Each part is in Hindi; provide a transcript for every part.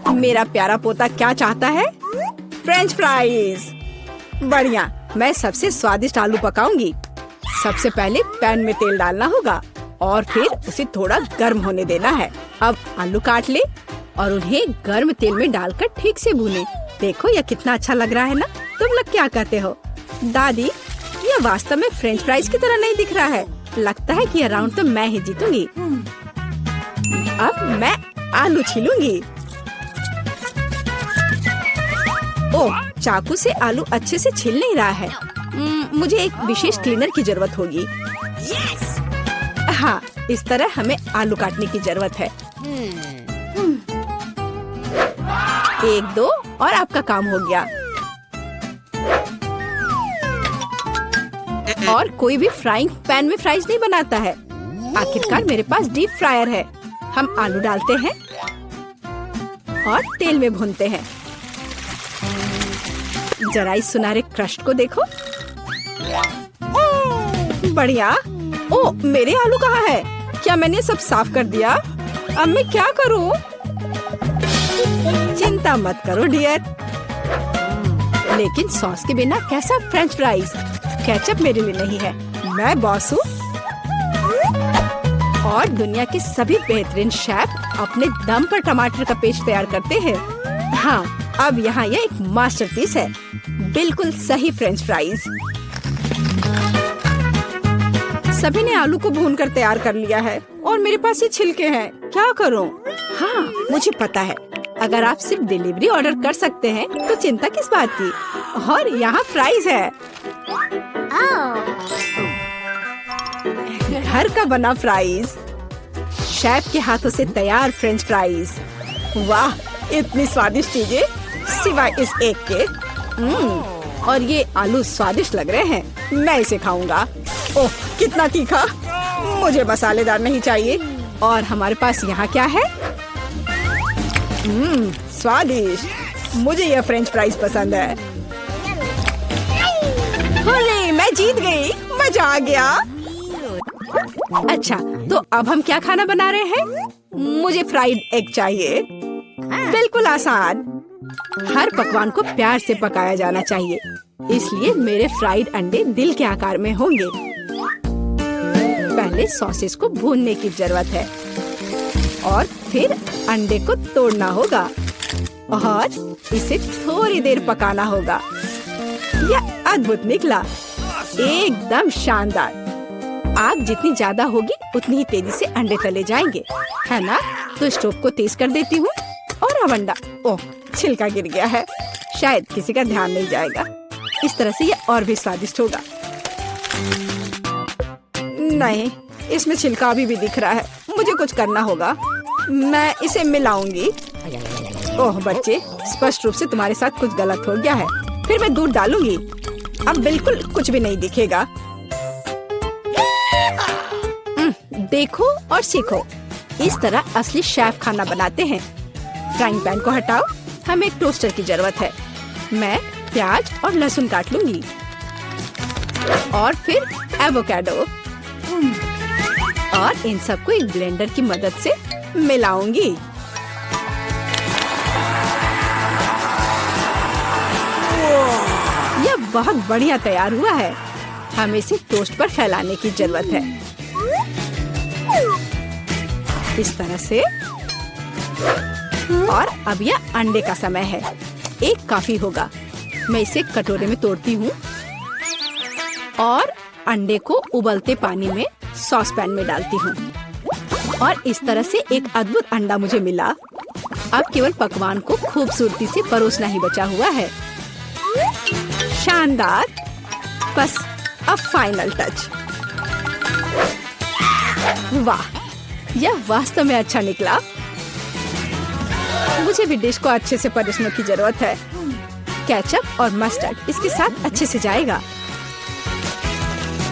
मेरा प्यारा पोता क्या चाहता है? French fries. बढ़िया, मैं सबसे स्वादिष्ट आलू पकाऊंगी। सबसे पहले पैन में तेल डालना होगा और फिर उसे थोड़ा गर्म होने देना है। अब आलू काट ले और उन्हें गर्म तेल में डालकर ठीक से भूने। देखो यह कितना अच्छा लग रहा है ना? तुम लोग क्या कहते हो? दादी, यह वास्तव में फ्रेंच फ्राइज की तरह नहीं दिख रहा है। लगता है कि यह राउंड तो मैं ही जीतूंगी। अब मैं आलू छीलूंगी। ओह, चाकू से आलू अच्छे से छिल नहीं रहा है। मुझे एक विशेष क्लीनर की जरूरत होगी। हाँ, इस तरह हमें आलू काटने की जरूरत है। 1, 2 और आपका काम हो गया। और कोई भी फ्राइंग पैन में फ्राइज नहीं बनाता है। आखिरकार मेरे पास डीप फ्रायर है। हम आलू डालते हैं और तेल में भूनते हैं। जरा इस सुनहरे क्रस्ट को देखो। बढ़िया। ओ, मेरे आलू कहाँ है? क्या मैंने सब साफ कर दिया? अब मैं क्या करूं? चिंता मत करो डियर। लेकिन सॉस के बिना कैसा फ्रेंच फ्राइज? केचप मेरे लिए नहीं है, मैं बॉस हूँ। और दुनिया के सभी बेहतरीन शेफ अपने दम पर टमाटर का पेस्ट तैयार करते हैं। हाँ, अब यहाँ यह एक मास्टरपीस है। बिल्कुल सही फ्रेंच फ्राइज। सभी ने आलू को भूनकर तैयार कर लिया है और मेरे पास ये छिलके हैं। क्या करूँ? हाँ, मुझे पता है। अगर आप सिर्फ डिलीवरी ऑर्डर कर सकते हैं तो चिंता किस बात की। और यहाँ फ्राइज है। घर का बना फ्राइज, शेफ के हाथों से तैयार फ्रेंच फ्राइज। वाह, इतनी स्वादिष्ट चीजें सिवाय इस एक के। और ये आलू स्वादिष्ट लग रहे हैं। मैं इसे खाऊंगा। ओह, कितना तीखा! मुझे मसालेदार नहीं चाहिए। और हमारे पास यहाँ क्या है? स्वादिष्ट। मुझे यह फ्रेंच फ्राइज पसंद है। अरे, मैं जीत गई। मजा आ गया। अच्छा, तो अब हम क्या खाना बना रहे हैं? मुझे फ्राइड एग चाहिए। बिल्कुल आसान। हर पकवान को प्यार से पकाया जाना चाहिए, इसलिए मेरे फ्राइड अंडे दिल के आकार में होंगे। पहले सॉसेस को भूनने की जरूरत है और फिर अंडे को तोड़ना होगा और इसे थोड़ी देर पकाना होगा। यह अद्भुत निकला, एकदम शानदार। आग जितनी ज्यादा होगी उतनी ही तेजी से अंडे तले जाएंगे, है ना? तो स्टोव को तेज कर देती हूँ और अब अंडा। ओह, छिलका गिर गया है। शायद किसी का ध्यान नहीं जाएगा। इस तरह से यह और भी स्वादिष्ट होगा। नहीं, इसमें छिलका अभी भी दिख रहा है। मुझे कुछ करना होगा। मैं इसे मिलाऊंगी। ओह बच्चे, स्पष्ट रूप से तुम्हारे साथ कुछ गलत हो गया है। फिर मैं दूध डालूंगी। अब बिल्कुल कुछ भी नहीं दिखेगा। देखो और सीखो। इस तरह असली शेफ खाना बनाते हैं। फ्राइंग पैन को हटाओ। हमें एक टोस्टर की जरूरत है। मैं प्याज और लहसुन काट लूंगी और फिर एवोकाडो और इन सबको एक ब्लेंडर की मदद से मिलाऊंगी। यह बहुत बढ़िया तैयार हुआ है। हमें इसे टोस्ट पर फैलाने की जरूरत है। इस तरह से। और अब यह अंडे का समय है। एक काफी होगा। मैं इसे कटोरे में तोड़ती हूँ और अंडे को उबलते पानी में सॉस पैन में डालती हूँ। और इस तरह से एक अद्भुत अंडा मुझे मिला। अब केवल पकवान को खूबसूरती से परोसना ही बचा हुआ है। शानदार। बस अब फाइनल टच। वाह, यह वास्तव में अच्छा निकला। मुझे भी डिश को अच्छे से परोसने की जरूरत है। केचप और मस्टर्ड इसके साथ अच्छे से जाएगा।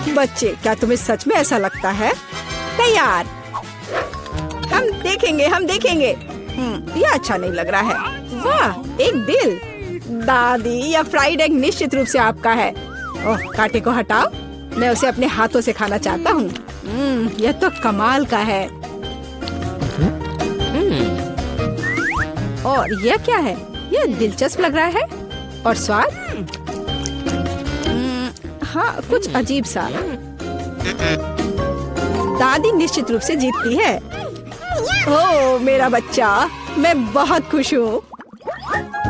बच्चे, क्या तुम्हें सच में ऐसा लगता है? तैयार। हम देखेंगे, हम देखेंगे। यह अच्छा नहीं लग रहा है। वाह, एक दिल। दादी, यह फ्राइड एग निश्चित रूप से आपका है। ओह, कांटे को हटाओ। मैं उसे अपने हाथों से खाना चाहता हूँ। यह तो कमाल का है। और यह क्या है? यह दिलचस्प लग रहा है। और स्वाद? हाँ, कुछ अजीब सा। दादी निश्चित रूप से जीतती है। ओह मेरा बच्चा, मैं बहुत खुश हूँ।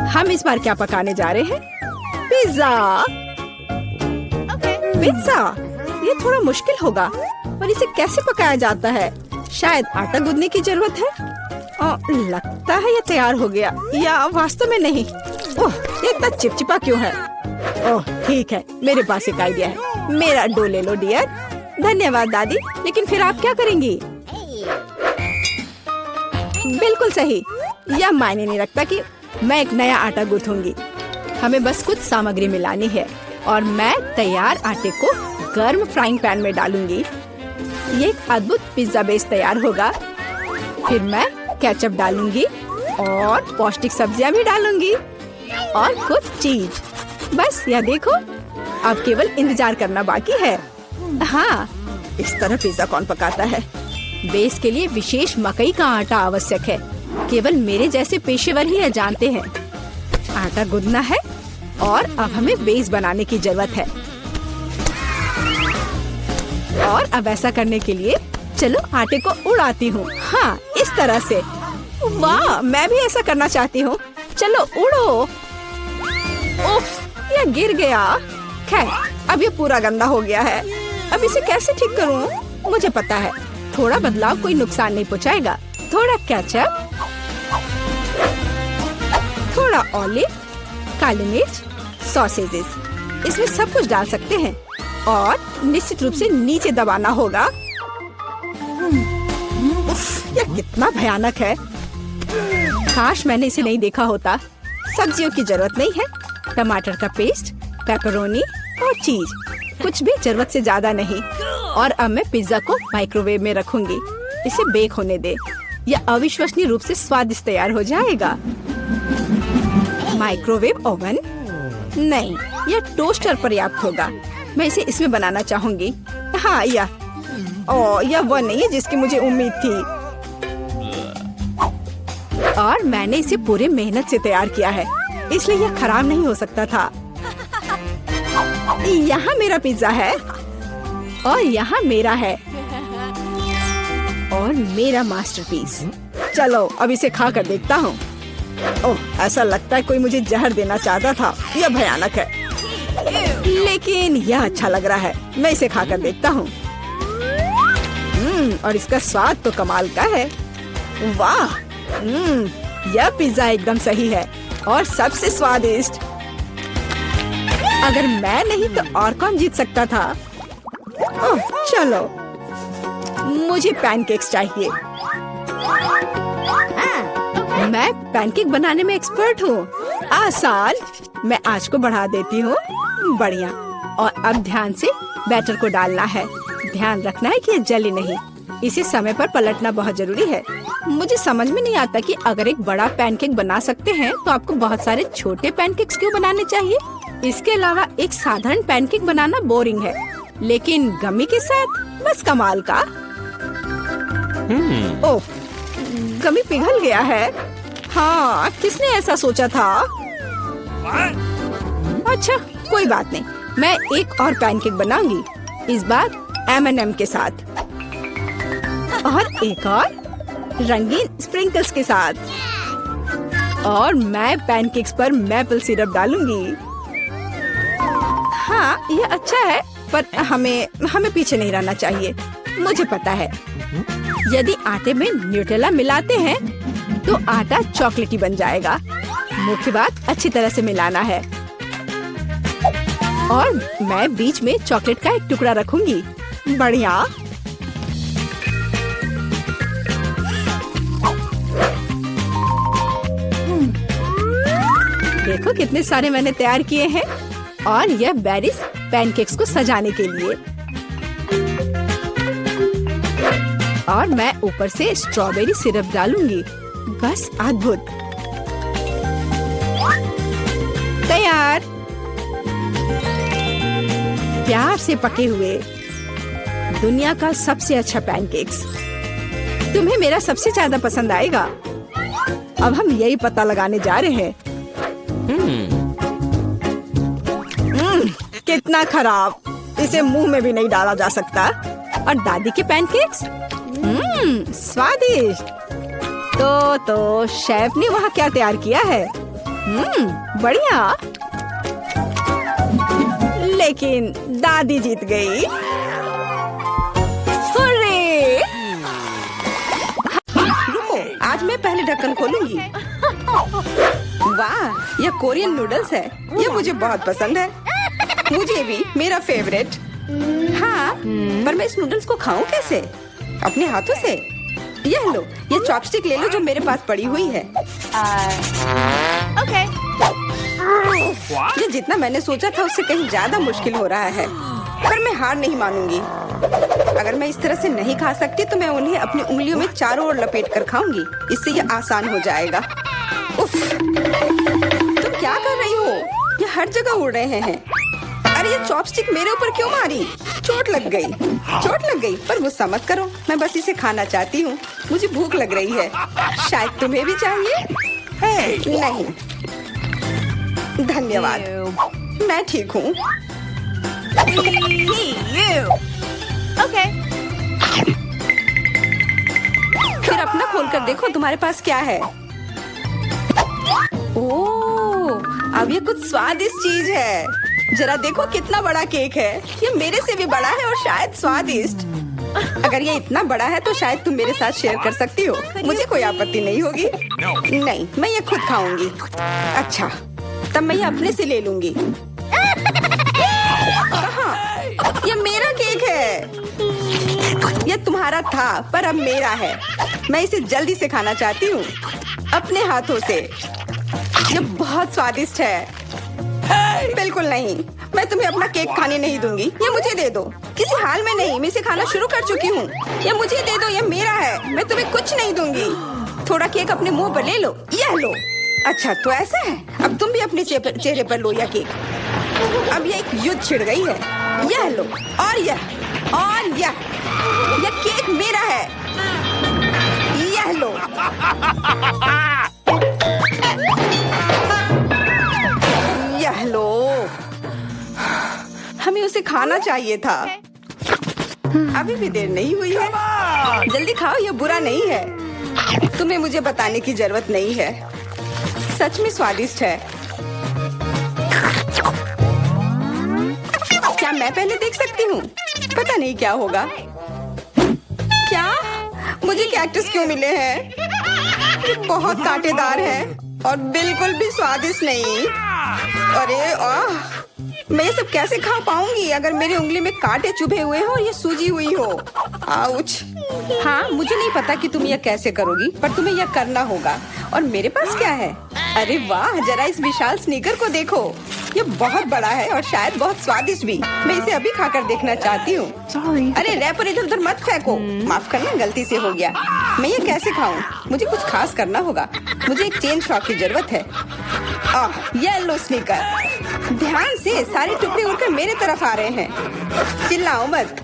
हम इस बार क्या पकाने जा रहे हैं? पिज्जा। पिज्जा? ये थोड़ा मुश्किल होगा। और इसे कैसे पकाया जाता है? शायद आटा गूंदने की जरूरत है। लगता है ये तैयार हो गया, या वास्तव में नहीं। ओह, ये इतना चिपचिपा क्यों है? ओह ठीक है, मेरे पास एक आइडिया है। मेरा डो ले लो डियर। धन्यवाद दादी, लेकिन फिर आप क्या करेंगी? बिल्कुल सही। यह मायने नहीं रखता कि मैं एक नया आटा गूंथूंगी। हमें बस कुछ सामग्री मिलानी है और मैं तैयार आटे को गर्म फ्राइंग पैन में डालूंगी। ये एक अद्भुत पिज्जा बेस तैयार होगा। फिर मैं केचप डालूंगी और पौष्टिक सब्जियां भी डालूंगी और कुछ चीज। बस यह देखो, अब केवल इंतजार करना बाकी है। हाँ, इस तरह पिज्जा कौन पकाता है? बेस के लिए विशेष मकई का आटा आवश्यक है। केवल मेरे जैसे पेशेवर ही यह जानते हैं। आटा गूंदना है और अब हमें बेस बनाने की जरूरत है। और अब ऐसा करने के लिए चलो आटे को उड़ाती हूँ। हाँ, इस तरह से। वाह, मैं भी ऐसा करना चाहती हूँ। चलो उड़ो। उफ, यह गिर गया। खैर, अब ये पूरा गंदा हो गया है। अब इसे कैसे ठीक करूँ? मुझे पता है, थोड़ा बदलाव कोई नुकसान नहीं पहुँचाएगा। थोड़ा केचप, थोड़ा ऑलिव, काली मिर्च, सॉसेजेस, इसमें सब कुछ डाल सकते हैं और निश्चित रूप से नीचे दबाना होगा। उफ, यह कितना भयानक है। काश मैंने इसे नहीं देखा होता। सब्जियों की जरूरत नहीं है। टमाटर का पेस्ट, पेपरोनी और चीज, कुछ भी जरूरत से ज्यादा नहीं। और अब मैं पिज्जा को माइक्रोवेव में रखूंगी। इसे बेक होने दे। यह अविश्वसनीय रूप से स्वादिष्ट तैयार हो जाएगा। माइक्रोवेव ओवन नहीं, यह टोस्टर पर्याप्त होगा। मैं इसे इसमें बनाना चाहूंगी। हाँ, यह वह नहीं है जिसकी मुझे उम्मीद थी। और मैंने इसे पूरे मेहनत से तैयार किया है, इसलिए यह खराब नहीं हो सकता था। यहाँ मेरा पिज्जा है और यहाँ मेरा है और मेरा मास्टरपीस। चलो अब इसे खा कर देखता हूँ। ओह, ऐसा लगता है कोई मुझे जहर देना चाहता था। यह भयानक है, लेकिन यह अच्छा लग रहा है। मैं इसे खा कर देखता हूँ। और इसका स्वाद तो कमाल का है। वाह, यह पिज्जा एकदम सही है और सबसे स्वादिष्ट। अगर मैं नहीं तो और कौन जीत सकता था? ओह, चलो, मुझे पैनकेक्स चाहिए। मैं पैनकेक बनाने में एक्सपर्ट हूँ। आसान। मैं आंच को बढ़ा देती हूँ। बढ़िया। और अब ध्यान से बैटर को डालना है। ध्यान रखना है कि ये जले नहीं। इसे समय पर पलटना बहुत जरूरी है। मुझे समझ में नहीं आता कि अगर एक बड़ा पैनकेक बना सकते हैं तो आपको बहुत सारे छोटे पैनकेक्स क्यों बनाने चाहिए? इसके अलावा एक साधारण पैनकेक बनाना बोरिंग है, लेकिन गमी के साथ बस कमाल का। ओह, गमी पिघल गया है। हाँ, किसने ऐसा सोचा था? अच्छा, कोई बात नहीं। मैं एक और पैनकेक बनाऊंगी, इस बार M&M के साथ और एक और रंगीन स्प्रिंकल्स के साथ। और मैं पैनकेक्स पर मैपल सिरप डालूंगी। हाँ, ये अच्छा है, पर हमें पीछे नहीं रहना चाहिए। मुझे पता है, यदि आटे में न्यूटेला मिलाते हैं तो आटा चॉकलेटी बन जाएगा। मुख्य बात अच्छी तरह से मिलाना है। और मैं बीच में चॉकलेट का एक टुकड़ा रखूंगी। बढ़िया। देखो कितने सारे मैंने तैयार किए हैं। और यह बेरीज पैनकेक्स को सजाने के लिए। और मैं ऊपर से स्ट्रॉबेरी सिरप डालूंगी। बस अद्भुत। तैयार। प्यार से पके हुए दुनिया का सबसे अच्छा पैनकेक्स। तुम्हें मेरा सबसे ज्यादा पसंद आएगा। अब हम यही पता लगाने जा रहे हैं। कितना खराब, इसे मुंह में भी नहीं डाला जा सकता। और दादी के पैनकेक्स, स्वादिष्ट। तो शेफ ने वहाँ क्या तैयार किया है? बढ़िया। लेकिन दादी जीत गई। हुर्रे! रुको, आज मैं पहले ढक्कन खोलूंगी। वाह, यह कोरियन नूडल्स है। यह मुझे बहुत पसंद है। मुझे भी, मेरा फेवरेट। हाँ, पर मैं इस नूडल्स को खाऊं कैसे? अपने हाथों से? यह लो, ये चॉपस्टिक ले लो जो मेरे पास पड़ी हुई है। Okay. ये जितना मैंने सोचा था उससे कहीं ज्यादा मुश्किल हो रहा है, पर मैं हार नहीं मानूंगी। अगर मैं इस तरह से नहीं खा सकती तो मैं उन्हें अपनी उंगलियों में चारों ओर लपेट कर खाऊंगी। इससे ये आसान हो जाएगा। उफ, तुम क्या कर रही हो? ये हर जगह उड़ रहे हैं। अरे ये चॉपस्टिक मेरे ऊपर क्यों मारी? चोट लग गई। पर गुस्सा मत करो, मैं बस इसे खाना चाहती हूँ। मुझे भूख लग रही है। शायद तुम्हें भी चाहिए? नहीं, धन्यवाद, मैं ठीक हूँ। Okay. फिर अपना खोल कर देखो तुम्हारे पास क्या है। ओह, अब ये कुछ स्वादिष्ट चीज है। जरा देखो कितना बड़ा केक है। ये मेरे से भी बड़ा है और शायद स्वादिष्ट। अगर ये इतना बड़ा है तो शायद तुम मेरे साथ शेयर कर सकती हो। मुझे कोई आपत्ति नहीं होगी। नहीं, मैं ये खुद खाऊंगी। अच्छा, तब मैं ये अपने से ले लूंगी। कहाँ? ये मेरा केक है। ये तुम्हारा था पर अब मेरा है। मैं इसे जल्दी से खाना चाहती हूँ, अपने हाथों से। ये बहुत स्वादिष्ट है। बिल्कुल नहीं, मैं तुम्हें अपना केक खाने नहीं दूंगी। ये मुझे दे दो। किसी हाल में नहीं, मैं इसे खाना शुरू कर चुकी हूँ। ये मुझे दे दो, ये मेरा है। मैं तुम्हें कुछ नहीं दूंगी। थोड़ा केक अपने मुंह पर ले लो। यह लो। अच्छा, तो ऐसा है। अब तुम भी अपने चेहरे पर लो यह केक। अब ये एक युद्ध छिड़ गई है। यह लो, और यह केक मेरा है। यह लो। यह लो। हमें उसे खाना चाहिए था। अभी भी देर नहीं हुई है। जल्दी खाओ, यह बुरा नहीं है। तुम्हें मुझे बताने की जरूरत नहीं है। सच में स्वादिष्ट है। क्या मैं पहले देख सकती हूँ? पता नहीं क्या होगा। क्या? मुझे कैक्टस क्यों मिले हैं? ये बहुत कांटेदार है और बिल्कुल भी स्वादिष्ट नहीं। अरे मैं ये सब कैसे खा पाऊंगी अगर मेरी उंगली में कांटे चुभे हुए हो और ये सूजी हुई हो। आउच। हाँ, मुझे नहीं पता कि तुम यह कैसे करोगी, पर तुम्हें यह करना होगा। और मेरे पास क्या है? अरे वाह, जरा इस विशाल स्नीकर को देखो। ये बहुत बड़ा है और शायद बहुत स्वादिष्ट भी। मैं इसे अभी खाकर देखना चाहती हूँ। अरे रैपर इधर उधर मत फेंको। माफ करना, गलती से हो गया। मैं ये कैसे खाऊं? मुझे कुछ खास करना होगा। मुझे एक चेन शॉक की जरूरत है। ये लो स्नीकर। ध्यान से, सारे टुकड़े उड़कर मेरे तरफ आ रहे हैं। चिल्लाओ मत।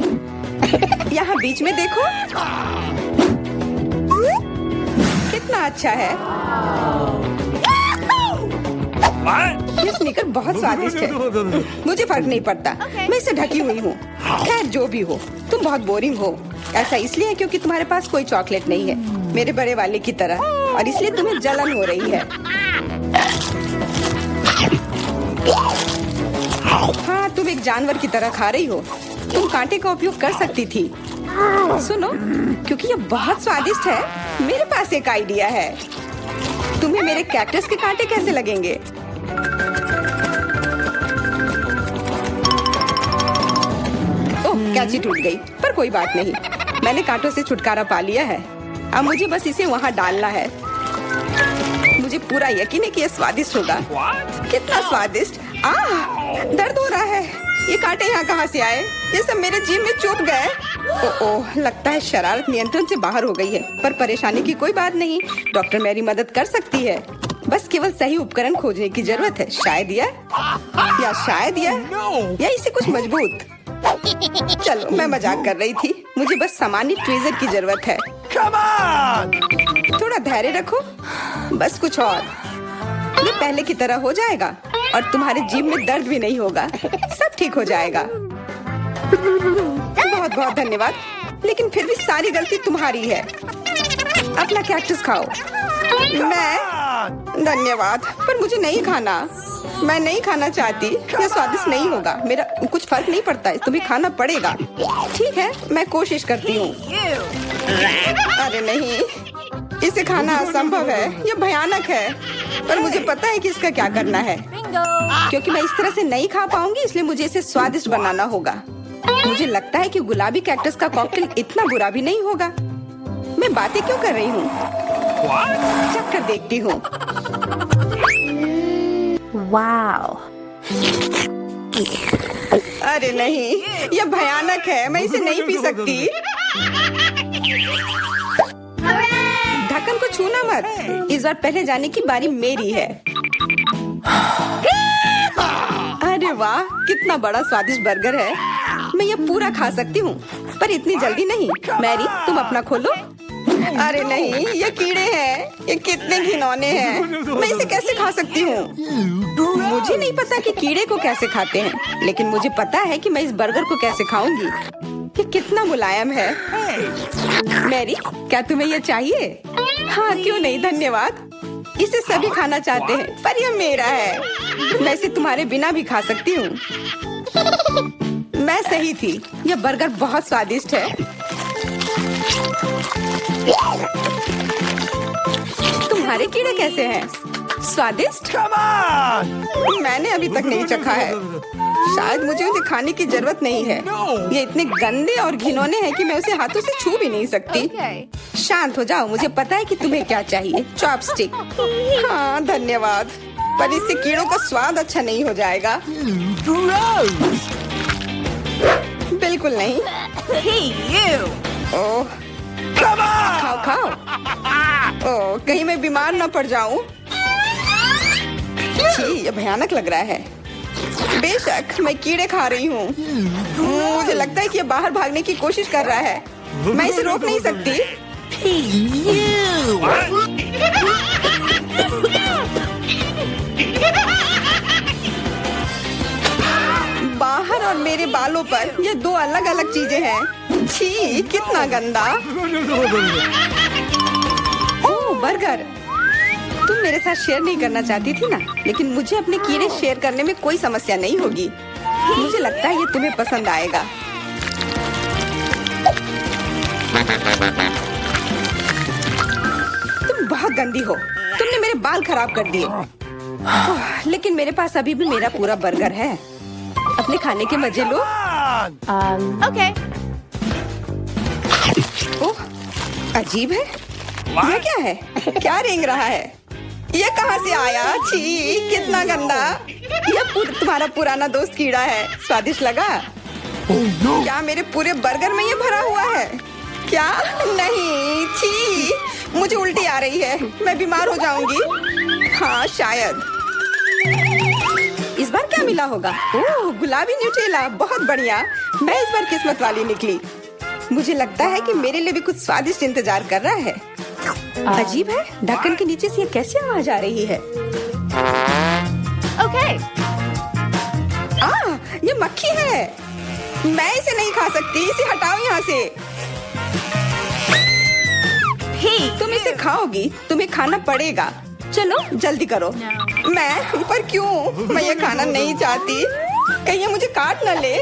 यहाँ बीच में देखो, कितना अच्छा है। ये स्नीकर बहुत स्वादिष्ट है। मुझे फर्क नहीं पड़ता, मैं इसे ढकी हुई हूँ। खैर जो भी हो, तुम बहुत बोरिंग हो। ऐसा इसलिए है क्योंकि तुम्हारे पास कोई चॉकलेट नहीं है, मेरे बड़े वाले की तरह, और इसलिए तुम्हें जलन हो रही है। हाँ, तुम एक जानवर की तरह खा रही हो। तुम कांटे का उपयोग कर सकती थी। सुनो, क्योंकि ये बहुत स्वादिष्ट है, मेरे पास एक आइडिया है। तुम्हें मेरे कैक्टस के कांटे कैसे लगेंगे? ओह, कैंची टूट गई, पर कोई बात नहीं। मैंने कांटों से छुटकारा पा लिया है। अब मुझे बस इसे वहाँ डालना है। मुझे पूरा यकीन है कि यह स्वादिष्ट होगा। कितना स्वादिष्ट! दर्द हो रहा है। ये कांटे यहाँ कहाँ से आए? ये सब मेरे जीभ में चुभ गए। ओह, लगता है शरारत नियंत्रण से बाहर हो गई है, पर परेशानी की कोई बात नहीं। डॉक्टर मेरी मदद कर सकती है। बस केवल सही उपकरण खोजने की जरूरत है। शायद या इसे कुछ मजबूत। चलो, मैं मजाक कर रही थी। मुझे बस सामान्य ट्वीजर की जरूरत है। थोड़ा धैर्य रखो। बस कुछ और, ये पहले की तरह हो जाएगा और तुम्हारे जीभ में दर्द भी नहीं होगा। सब ठीक हो जाएगा। बहुत बहुत धन्यवाद, लेकिन फिर भी सारी गलती तुम्हारी है। अपना कैक्टस खाओ। मैं धन्यवाद, पर मुझे नहीं खाना। मैं नहीं खाना चाहती, यह स्वादिष्ट नहीं होगा। मेरा कुछ फर्क नहीं पड़ता है, तुम्हें खाना पड़ेगा। ठीक है, मैं कोशिश करती हूँ। अरे नहीं, इसे खाना असंभव है, यह भयानक है। पर मुझे पता है कि इसका क्या करना है। क्योंकि मैं इस तरह से नहीं खा पाऊंगी, इसलिए मुझे इसे स्वादिष्ट बनाना होगा। मुझे लगता है कि गुलाबी कैक्टस का कॉकटेल इतना बुरा भी नहीं होगा। मैं बातें क्यों कर रही हूँ? चख कर देखती हूँ। Wow. अरे नहीं, यह भयानक है। मैं इसे नहीं पी सकती। ढक्कन को छूना मत। इस बार पहले जाने की बारी मेरी है। अरे वाह, कितना बड़ा स्वादिष्ट बर्गर है। मैं यह पूरा खा सकती हूँ, पर इतनी जल्दी नहीं। मैरी, तुम अपना खोलो। अरे नहीं, ये कीड़े हैं। ये कितने घिनौने हैं। मैं इसे कैसे खा सकती हूँ? मुझे नहीं पता कि कीड़े को कैसे खाते हैं, लेकिन मुझे पता है कि मैं इस बर्गर को कैसे खाऊंगी। ये कितना मुलायम है। मैरी, क्या तुम्हें ये चाहिए? हाँ, क्यों नहीं, धन्यवाद। इसे सभी खाना चाहते हैं, पर यह मेरा है। मैं इसे तुम्हारे बिना भी खा सकती हूँ। मैं सही थी, यह बर्गर बहुत स्वादिष्ट है। तुम्हारे कीड़े कैसे हैं? स्वादिष्ट? मैंने अभी तक नहीं चखा है। शायद मुझे उसे खाने की जरूरत नहीं है। ये इतने गंदे और घिनौने हैं कि मैं उसे हाथों से छू भी नहीं सकती। Okay. शांत हो जाओ, मुझे पता है कि तुम्हें क्या चाहिए। चॉपस्टिक। हाँ, धन्यवाद, पर इससे कीड़ों का स्वाद अच्छा नहीं हो जाएगा। बिल्कुल नहीं। Hey, you. ओह, खाओ खाओ। ओह, कहीं मैं बीमार न पड़ जाऊं। छी, ये भयानक लग रहा है। बेशक मैं कीड़े खा रही हूँ। मुझे लगता है कि ये बाहर भागने की कोशिश कर रहा है। मैं इसे रोक नहीं सकती। Hey, you. बाहर और मेरे बालों पर ये दो अलग अलग चीजें हैं। छी, कितना गंदा। ओह, बर्गर। तुम मेरे साथ शेयर नहीं करना चाहती थी ना, लेकिन मुझे अपने कीड़े शेयर करने में कोई समस्या नहीं होगी। मुझे लगता है ये तुम्हें पसंद आएगा। तुम बहुत गंदी हो। तुमने मेरे बाल खराब कर दिए। लेकिन मेरे पास अभी भी मेरा पूरा बर्गर है। अपने खाने के मजे लो। Okay. ओह, अजीब है। यह क्या है? क्या रेंग रहा है? यह कहाँ से आया? छी, कितना गंदा। यह तुम्हारा पुराना दोस्त कीड़ा है। स्वादिष्ट लगा? क्या मेरे पूरे बर्गर में ये भरा हुआ है? क्या? नहीं, छी, मुझे उल्टी आ रही है। मैं बीमार हो जाऊंगी। हाँ, शायद। इस बार क्या मिला होगा? ओह, गुलाबी न्यूटेला, बहुत बढ़िया। मैं इस बार किस्मत वाली निकली। मुझे लगता है कि मेरे लिए भी कुछ स्वादिष्ट इंतजार कर रहा है। अजीब है, ढक्कन के नीचे से ये कैसी आवाज आ रही है? Okay. ये मक्खी है। मैं इसे नहीं खा सकती। इसे हटाओ यहाँ से। Hey, तुम इसे खाओगी, तुम्हें खाना पड़ेगा। चलो जल्दी करो। No. मैं पर क्यों? मैं ये खाना नहीं चाहती। कहीं ये मुझे काट न ले।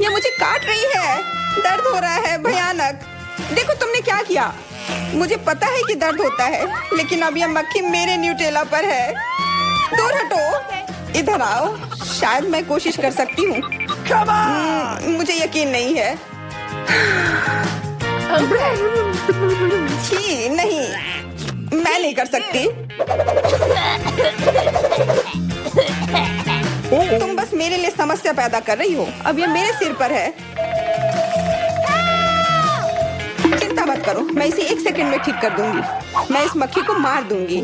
ये मुझे काट रही है। दर्द हो रहा है, भयानक। देखो तुमने क्या किया। मुझे पता है कि दर्द होता है, लेकिन अब यह मक्खी मेरे न्यूटेला पर है। दूर हटो। इधर आओ। शायद मैं कोशिश कर सकती हूँ। मुझे यकीन नहीं है। छी, नहीं, मैं नहीं कर सकती। तुम बस मेरे लिए समस्या पैदा कर रही हो। अब ये मेरे सिर पर है। चिंता मत करो, मैं इसे 1 सेकंड में ठीक कर दूंगी। मैं इस मक्खी को मार दूंगी।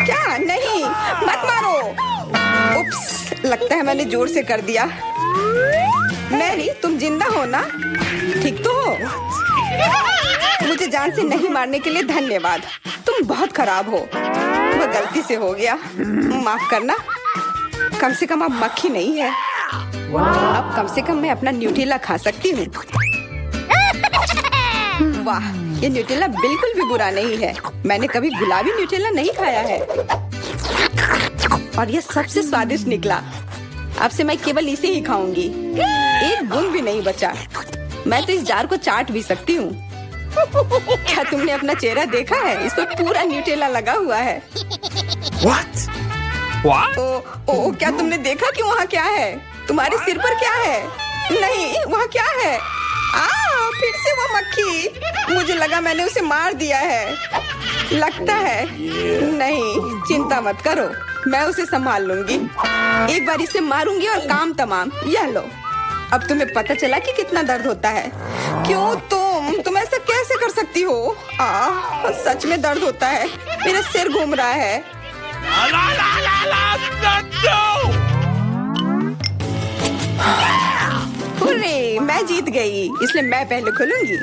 क्या? नहीं, मत मारो। उप्स, लगता है मैंने जोर से कर दिया। मैरी, तुम जिंदा हो ना? ठीक तो हो? मुझे जान से नहीं मारने के लिए धन्यवाद। तुम बहुत खराब हो। वह गलती से हो गया, माफ करना। कम से कम अब मक्खी नहीं है। अब कम से कम मैं अपना न्यूटेला खा सकती हूँ। वाह, ये न्यूटेला बिल्कुल भी बुरा नहीं है। मैंने कभी गुलाबी न्यूटेला नहीं खाया है और ये सबसे स्वादिष्ट निकला। अब से मैं केवल इसे ही खाऊंगी। एक बूंद भी नहीं बचा। मैं तो इस जार को चाट भी सकती हूँ। क्या तुमने अपना चेहरा देखा है? इस पर पूरा न्यूटेला लगा हुआ है। What? What? ओ, क्या तुमने देखा कि वहाँ क्या है? तुम्हारे सिर पर क्या है? नहीं, वहाँ क्या है? फिर से वो मक्खी। मुझे लगा मैंने उसे मार दिया है। लगता है नहीं, चिंता मत करो, मैं उसे संभाल लूंगी। एक बार इसे मारूंगी और काम तमाम। यह लो। अब तुम्हें पता चला कि कितना दर्द होता है। क्यों तुम ऐसा कैसे कर सकती हो? सच में दर्द होता है। मेरा सिर घूम रहा है। हुर्रे, मैं जीत गई, इसलिए मैं पहले खुलूंगी।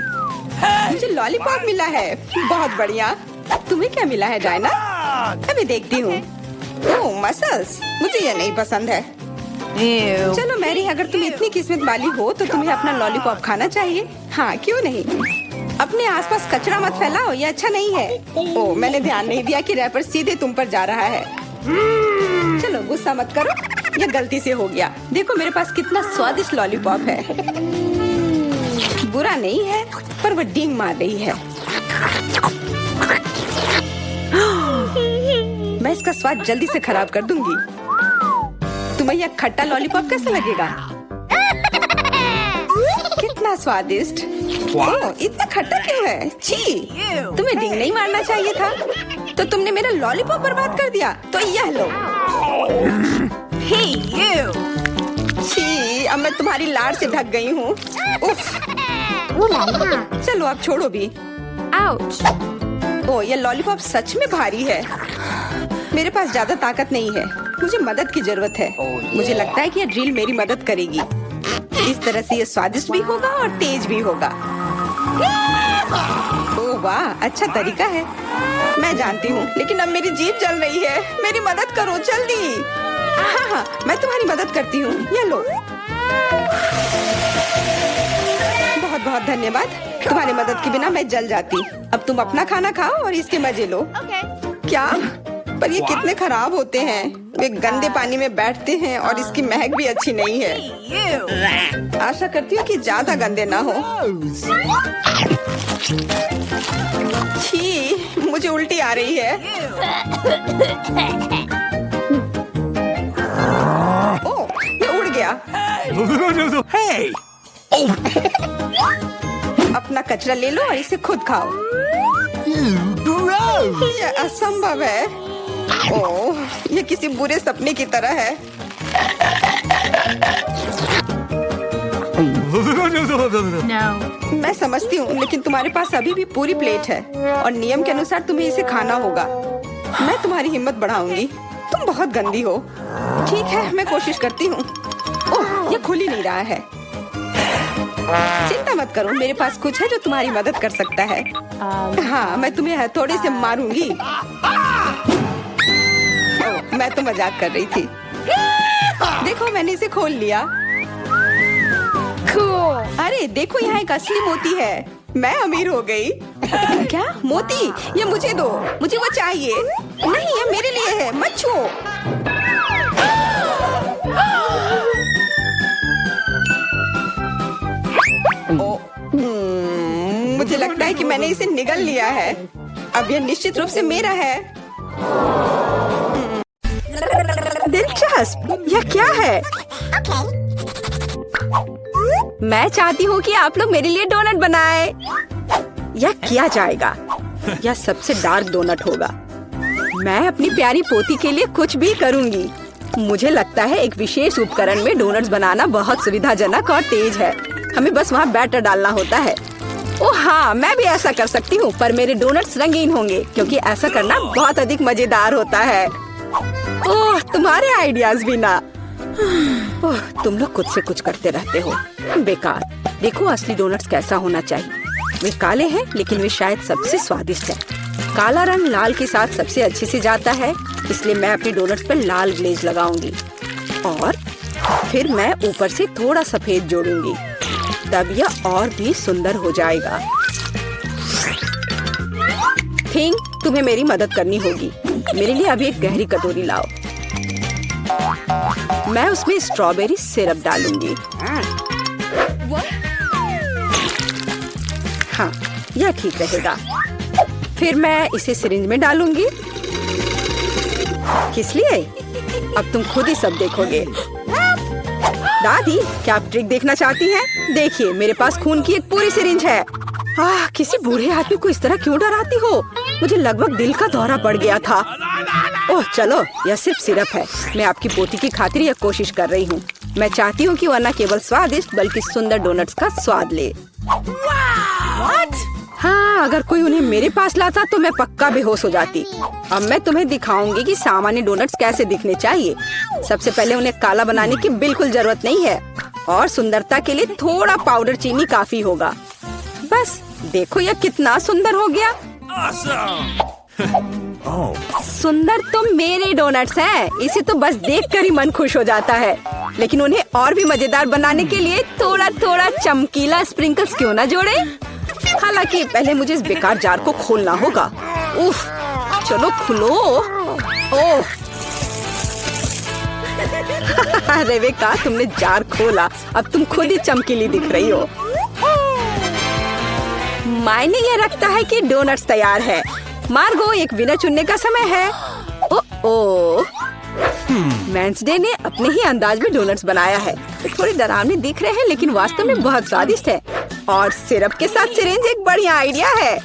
मुझे लॉलीपॉप मिला है। बहुत बढ़िया। तुम्हें क्या मिला है डायना? अभी देखती हूँ। ओह, मसल्स। मुझे ये नहीं पसंद है। Ew. चलो मैरी, अगर तुम इतनी किस्मत वाली हो तो तुम्हें अपना लॉलीपॉप खाना चाहिए। हाँ, क्यों नहीं। अपने आसपास कचरा मत फैलाओ, ये अच्छा नहीं है। ओह, मैंने ध्यान नहीं दिया कि रैपर सीधे तुम पर जा रहा है। चलो गुस्सा मत करो, यह गलती से हो गया। देखो मेरे पास कितना स्वादिष्ट लॉलीपॉप है। बुरा नहीं है, पर वह डींग मार रही है। मैं इसका स्वाद जल्दी से खराब कर दूंगी। तुम्हें यह खट्टा लॉलीपॉप कैसा लगेगा? कितना स्वादिष्ट। ओह, इतना खट्टा क्यों है? छी, तुम्हें डींग नहीं मारना चाहिए था। तो तुमने मेरा लॉलीपॉप बर्बाद कर दिया। तो यह लो। Hey, you. छी, अब मैं तुम्हारी लाड़ से ढक गई हूँ। उफ। चलो अब छोड़ो भी। Ouch. ओह, ये लॉलीपॉप सच में भारी है। मेरे पास ज्यादा ताकत नहीं है, मुझे मदद की जरूरत है। मुझे लगता है कि यह ड्रिल मेरी मदद करेगी। इस तरह से ये स्वादिष्ट भी होगा और तेज भी होगा। ओह वाह, अच्छा तरीका है। मैं जानती हूँ, लेकिन अब मेरी जीभ जल रही है। मेरी मदद करो जल्दी। हाँ, मैं तुम्हारी मदद करती हूँ। ये लो। बहुत बहुत धन्यवाद। तुम्हारी मदद के बिना मैं जल जाती। अब तुम अपना खाना खाओ और इसके मजे लो। Okay. क्या? पर ये कितने खराब होते हैं। वे गंदे पानी में बैठते हैं और इसकी महक भी अच्छी नहीं है। Hey, you. आशा करती हूँ कि ज्यादा गंदे ना हो। छी, मुझे उल्टी आ रही है। ओह, ये उड़ गया। Hey! अपना कचरा ले लो और इसे खुद खाओ। Gross! ये असंभव है। ओह, ये किसी बुरे सपने की तरह है। No. मैं समझती हूँ, लेकिन तुम्हारे पास अभी भी पूरी प्लेट है और नियम के अनुसार तुम्हें इसे खाना होगा। मैं तुम्हारी हिम्मत बढ़ाऊंगी। तुम बहुत गंदी हो। ठीक है, मैं कोशिश करती हूँ। ओह, ये खुल ही नहीं रहा है। चिंता मत करो, मेरे पास कुछ है जो तुम्हारी मदद कर सकता है। हाँ, मैं तुम्हें हथौड़े से मारूंगी। ओह, मैं तो मजाक कर रही थी। देखो, मैंने इसे खोल लिया। Cool. अरे देखो, यहाँ एक असली मोती है। मैं अमीर हो गई। क्या मोती? ये मुझे दो, मुझे वो चाहिए। नहीं, ये मेरे लिए है, मत छुओ। मुझे लगता है कि मैंने इसे निगल लिया है। अब यह निश्चित रूप से मेरा है। दिलचस्प, यह क्या है? मैं चाहती हूँ कि आप लोग मेरे लिए डोनट बनाएं। यह किया जाएगा। यह सबसे डार्क डोनट होगा। मैं अपनी प्यारी पोती के लिए कुछ भी करूँगी। मुझे लगता है एक विशेष उपकरण में डोनट्स बनाना बहुत सुविधाजनक और तेज है। हमें बस वहाँ बैटर डालना होता है। ओह हाँ, मैं भी ऐसा कर सकती हूँ, पर मेरे डोनट्स रंगीन होंगे क्योंकि ऐसा करना बहुत अधिक मजेदार होता है। ओह, तुम्हारे आइडियाज भी ना। ओह, तुम लोग खुद से कुछ करते रहते हो। बेकार। देखो असली डोनट्स कैसा होना चाहिए। वे काले हैं लेकिन वे शायद सबसे स्वादिष्ट है। काला रंग लाल के साथ सबसे अच्छे से जाता है, इसलिए मैं अपनी डोनट्स पर लाल ग्लेज लगाऊंगी और फिर मैं ऊपर से थोड़ा सफेद जोड़ूंगी, तब यह और भी सुंदर हो जाएगा। थिंग, तुम्हें मेरी मदद करनी होगी। मेरे लिए अभी एक गहरी कटोरी लाओ। मैं उसमें स्ट्रॉबेरी सिरप डालूंगी। हाँ, यह ठीक रहेगा। फिर मैं इसे सिरिंज में डालूंगी। किस लिए? अब तुम खुद ही सब देखोगे। दादी, क्या आप ट्रिक देखना चाहती हैं? देखिए, मेरे पास खून की एक पूरी सिरिंज है। किसी बूढ़े आदमी को इस तरह क्यों डराती हो? मुझे लगभग दिल का दौरा पड़ गया था। ओह चलो, यह सिर्फ सिरप है। मैं आपकी पोती की खातिर यह कोशिश कर रही हूँ। मैं चाहती हूँ कि वह न केवल स्वादिष्ट बल्कि सुंदर डोनट्स का स्वाद ले। हाँ, अगर कोई उन्हें मेरे पास लाता तो मैं पक्का बेहोश हो जाती। अब मैं तुम्हें दिखाऊंगी कि सामान्य डोनट्स कैसे दिखने चाहिए। सबसे पहले उन्हें काला बनाने की बिल्कुल जरूरत नहीं है और सुंदरता के लिए थोड़ा पाउडर चीनी काफी होगा। बस देखो, यह कितना सुंदर हो गया। सुंदर तो मेरे डोनट्स हैं। इसे तो बस देखकर ही मन खुश हो जाता है। लेकिन उन्हें और भी मजेदार बनाने के लिए थोड़ा थोड़ा चमकीला स्प्रिंकल्स क्यों ना जोड़े? हालांकि पहले मुझे इस बेकार जार को खोलना होगा। उफ, चलो खुलो। ओह रेबेका, तुमने जार खोला। अब तुम खुद ही चमकीली दिख रही हो। मायने यह रखता है कि डोनट्स तैयार है। मार्गो, एक विनर चुनने का समय है। ओह, वेंसडे ने अपने ही अंदाज में डोनट्स बनाया है। तो थोड़े डरावने दिख रहे हैं लेकिन वास्तव में बहुत स्वादिष्ट है। और सिरप के साथ सिरिंज एक बढ़िया आइडिया है।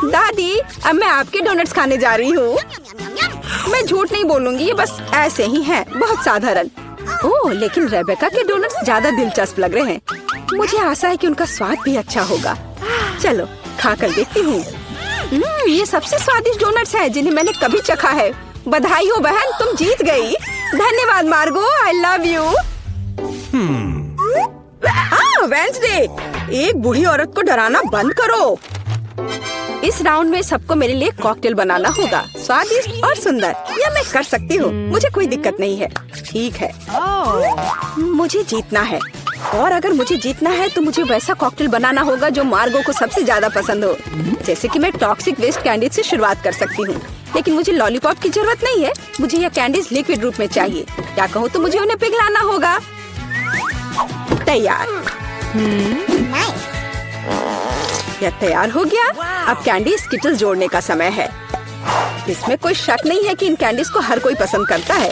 दादी, अब मैं आपके डोनट्स खाने जा रही हूँ। मैं झूठ नहीं बोलूंगी, ये बस ऐसे ही हैं, बहुत साधारण। ओह, लेकिन रेबेका के डोनट्स ज्यादा दिलचस्प लग रहे हैं। मुझे आशा है कि उनका स्वाद भी अच्छा होगा। चलो खा कर देखती हूँ। ये सबसे स्वादिष्ट डोनट्स हैं जिन्हें मैंने कभी चखा है। बधाई हो बहन, तुम जीत गई। धन्यवाद मार्गो, आई लव यू। वेंसडे, एक बूढ़ी औरत को डराना बंद करो। इस राउंड में सबको मेरे लिए कॉकटेल बनाना होगा, स्वादिष्ट और सुंदर। यह मैं कर सकती हूँ, मुझे कोई दिक्कत नहीं है। ठीक है, मुझे जीतना है और अगर मुझे जीतना है तो मुझे वैसा कॉकटेल बनाना होगा जो मार्गो को सबसे ज्यादा पसंद हो। जैसे कि मैं टॉक्सिक वेस्ट कैंडीज से शुरुआत कर सकती हूँ, लेकिन मुझे लॉलीपॉप की जरूरत नहीं है। मुझे यह कैंडीज लिक्विड रूप में चाहिए। क्या कहूँ तो मुझे उन्हें पिघलाना होगा। तैयार। यह तैयार हो गया। अब कैंडी स्किटल्स जोड़ने का समय है। इसमें कोई शक नहीं है कि इन कैंडीज को हर कोई पसंद करता है,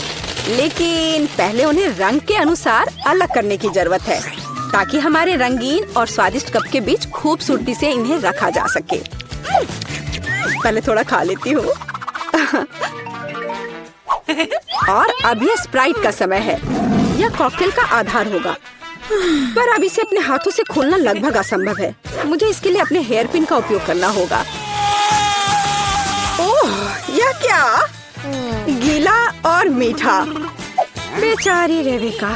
लेकिन पहले उन्हें रंग के अनुसार अलग करने की जरूरत है ताकि हमारे रंगीन और स्वादिष्ट कप के बीच खूबसूरती से इन्हें रखा जा सके। पहले थोड़ा खा लेती हूँ। और अब यह स्प्राइट का समय है। यह कॉकटेल का आधार होगा, पर अब इसे अपने हाथों से खोलना लगभग असंभव है। मुझे इसके लिए अपने हेयर पिन का उपयोग करना होगा। ओह, यह क्या? गीला और मीठा। बेचारी रेबेका।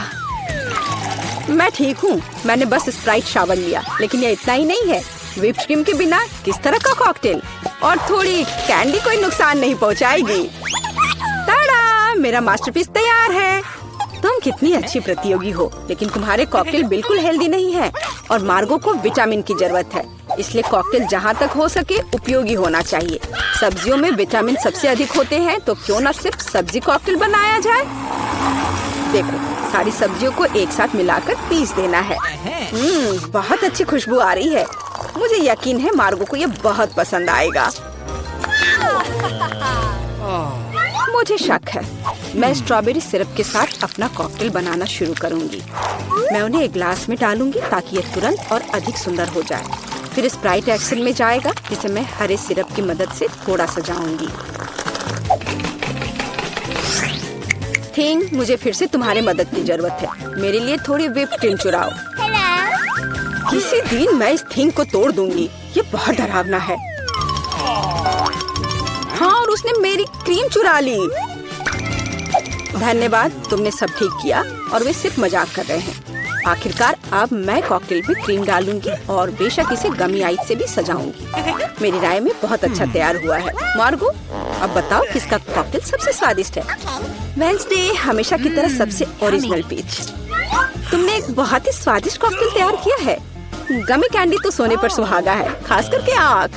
मैं ठीक हूँ, मैंने बस स्प्राइट शावर लिया, लेकिन यह इतना ही नहीं है। व्हिप्ड क्रीम के बिना किस तरह का कॉकटेल? और थोड़ी कैंडी कोई नुकसान नहीं पहुँचाएगी। ताड़ा, मेरा मास्टरपीस तैयार है। तुम कितनी अच्छी प्रतियोगी हो, लेकिन तुम्हारे कॉकटेल बिल्कुल हेल्दी नहीं है और मार्गो को विटामिन की जरूरत है। इसलिए कॉकटेल जहाँ तक हो सके उपयोगी होना चाहिए। सब्जियों में विटामिन सबसे अधिक होते हैं, तो क्यों न सिर्फ सब्जी कॉकटेल बनाया जाए। देखो, सारी सब्जियों को एक साथ मिलाकर पीस देना है। बहुत अच्छी खुशबू आ रही है। मुझे यकीन है मार्गो को ये बहुत पसंद आएगा। मुझे शक है। मैं स्ट्रॉबेरी सिरप के साथ अपना कॉकटेल बनाना शुरू करूंगी। मैं उन्हें एक ग्लास में डालूंगी ताकि यह तुरंत और अधिक सुंदर हो जाए। फिर स्प्राइट एक्शन में जाएगा, जिसे मैं हरे सिरप की मदद से थोड़ा सजाऊंगी। थिंग, मुझे फिर से तुम्हारे मदद की जरूरत है। मेरे लिए थोड़ी व्हिप्ड क्रीम चुराओ। किसी दिन मैं इस थिंग को तोड़ दूंगी। ये बहुत डरावना है। हाँ, और उसने मेरी क्रीम चुरा ली। धन्यवाद, तुमने सब ठीक किया। और वे सिर्फ मजाक कर रहे हैं। आखिरकार अब मैं कॉकटेल पे क्रीम डालूंगी और बेशक इसे गमी आइस से भी सजाऊंगी। मेरी राय में बहुत अच्छा तैयार हुआ है। मार्गो, अब बताओ किसका कॉकटेल सबसे स्वादिष्ट है? वेंसडे, हमेशा की तरह सबसे ओरिजिनल पीच। तुमने एक बहुत ही स्वादिष्ट कॉकटेल तैयार किया है। गमी कैंडी तो सोने पर सुहागा है, खास करके आँख।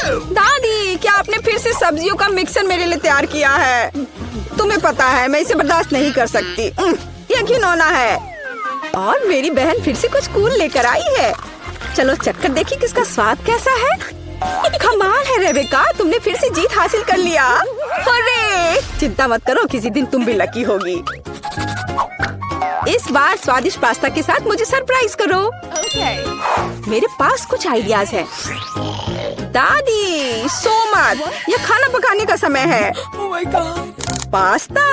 दादी, क्या आपने फिर से सब्जियों का मिक्सर मेरे लिए तैयार किया है? तुम्हें पता है मैं इसे बर्दाश्त नहीं कर सकती। ये घिनौना है। और मेरी बहन फिर से कुछ कूल लेकर आई है। चलो चक्कर देखिए किसका स्वाद कैसा है। कमाल है रेबेका, तुमने फिर से जीत हासिल कर लिया। अरे चिंता मत करो, किसी दिन तुम भी लकी होगी। इस बार स्वादिष्ट पास्ता के साथ मुझे सरप्राइज करो। मेरे पास कुछ आइडियाज हैं। दादी, सो मत, यह खाना पकाने का समय है। पास्ता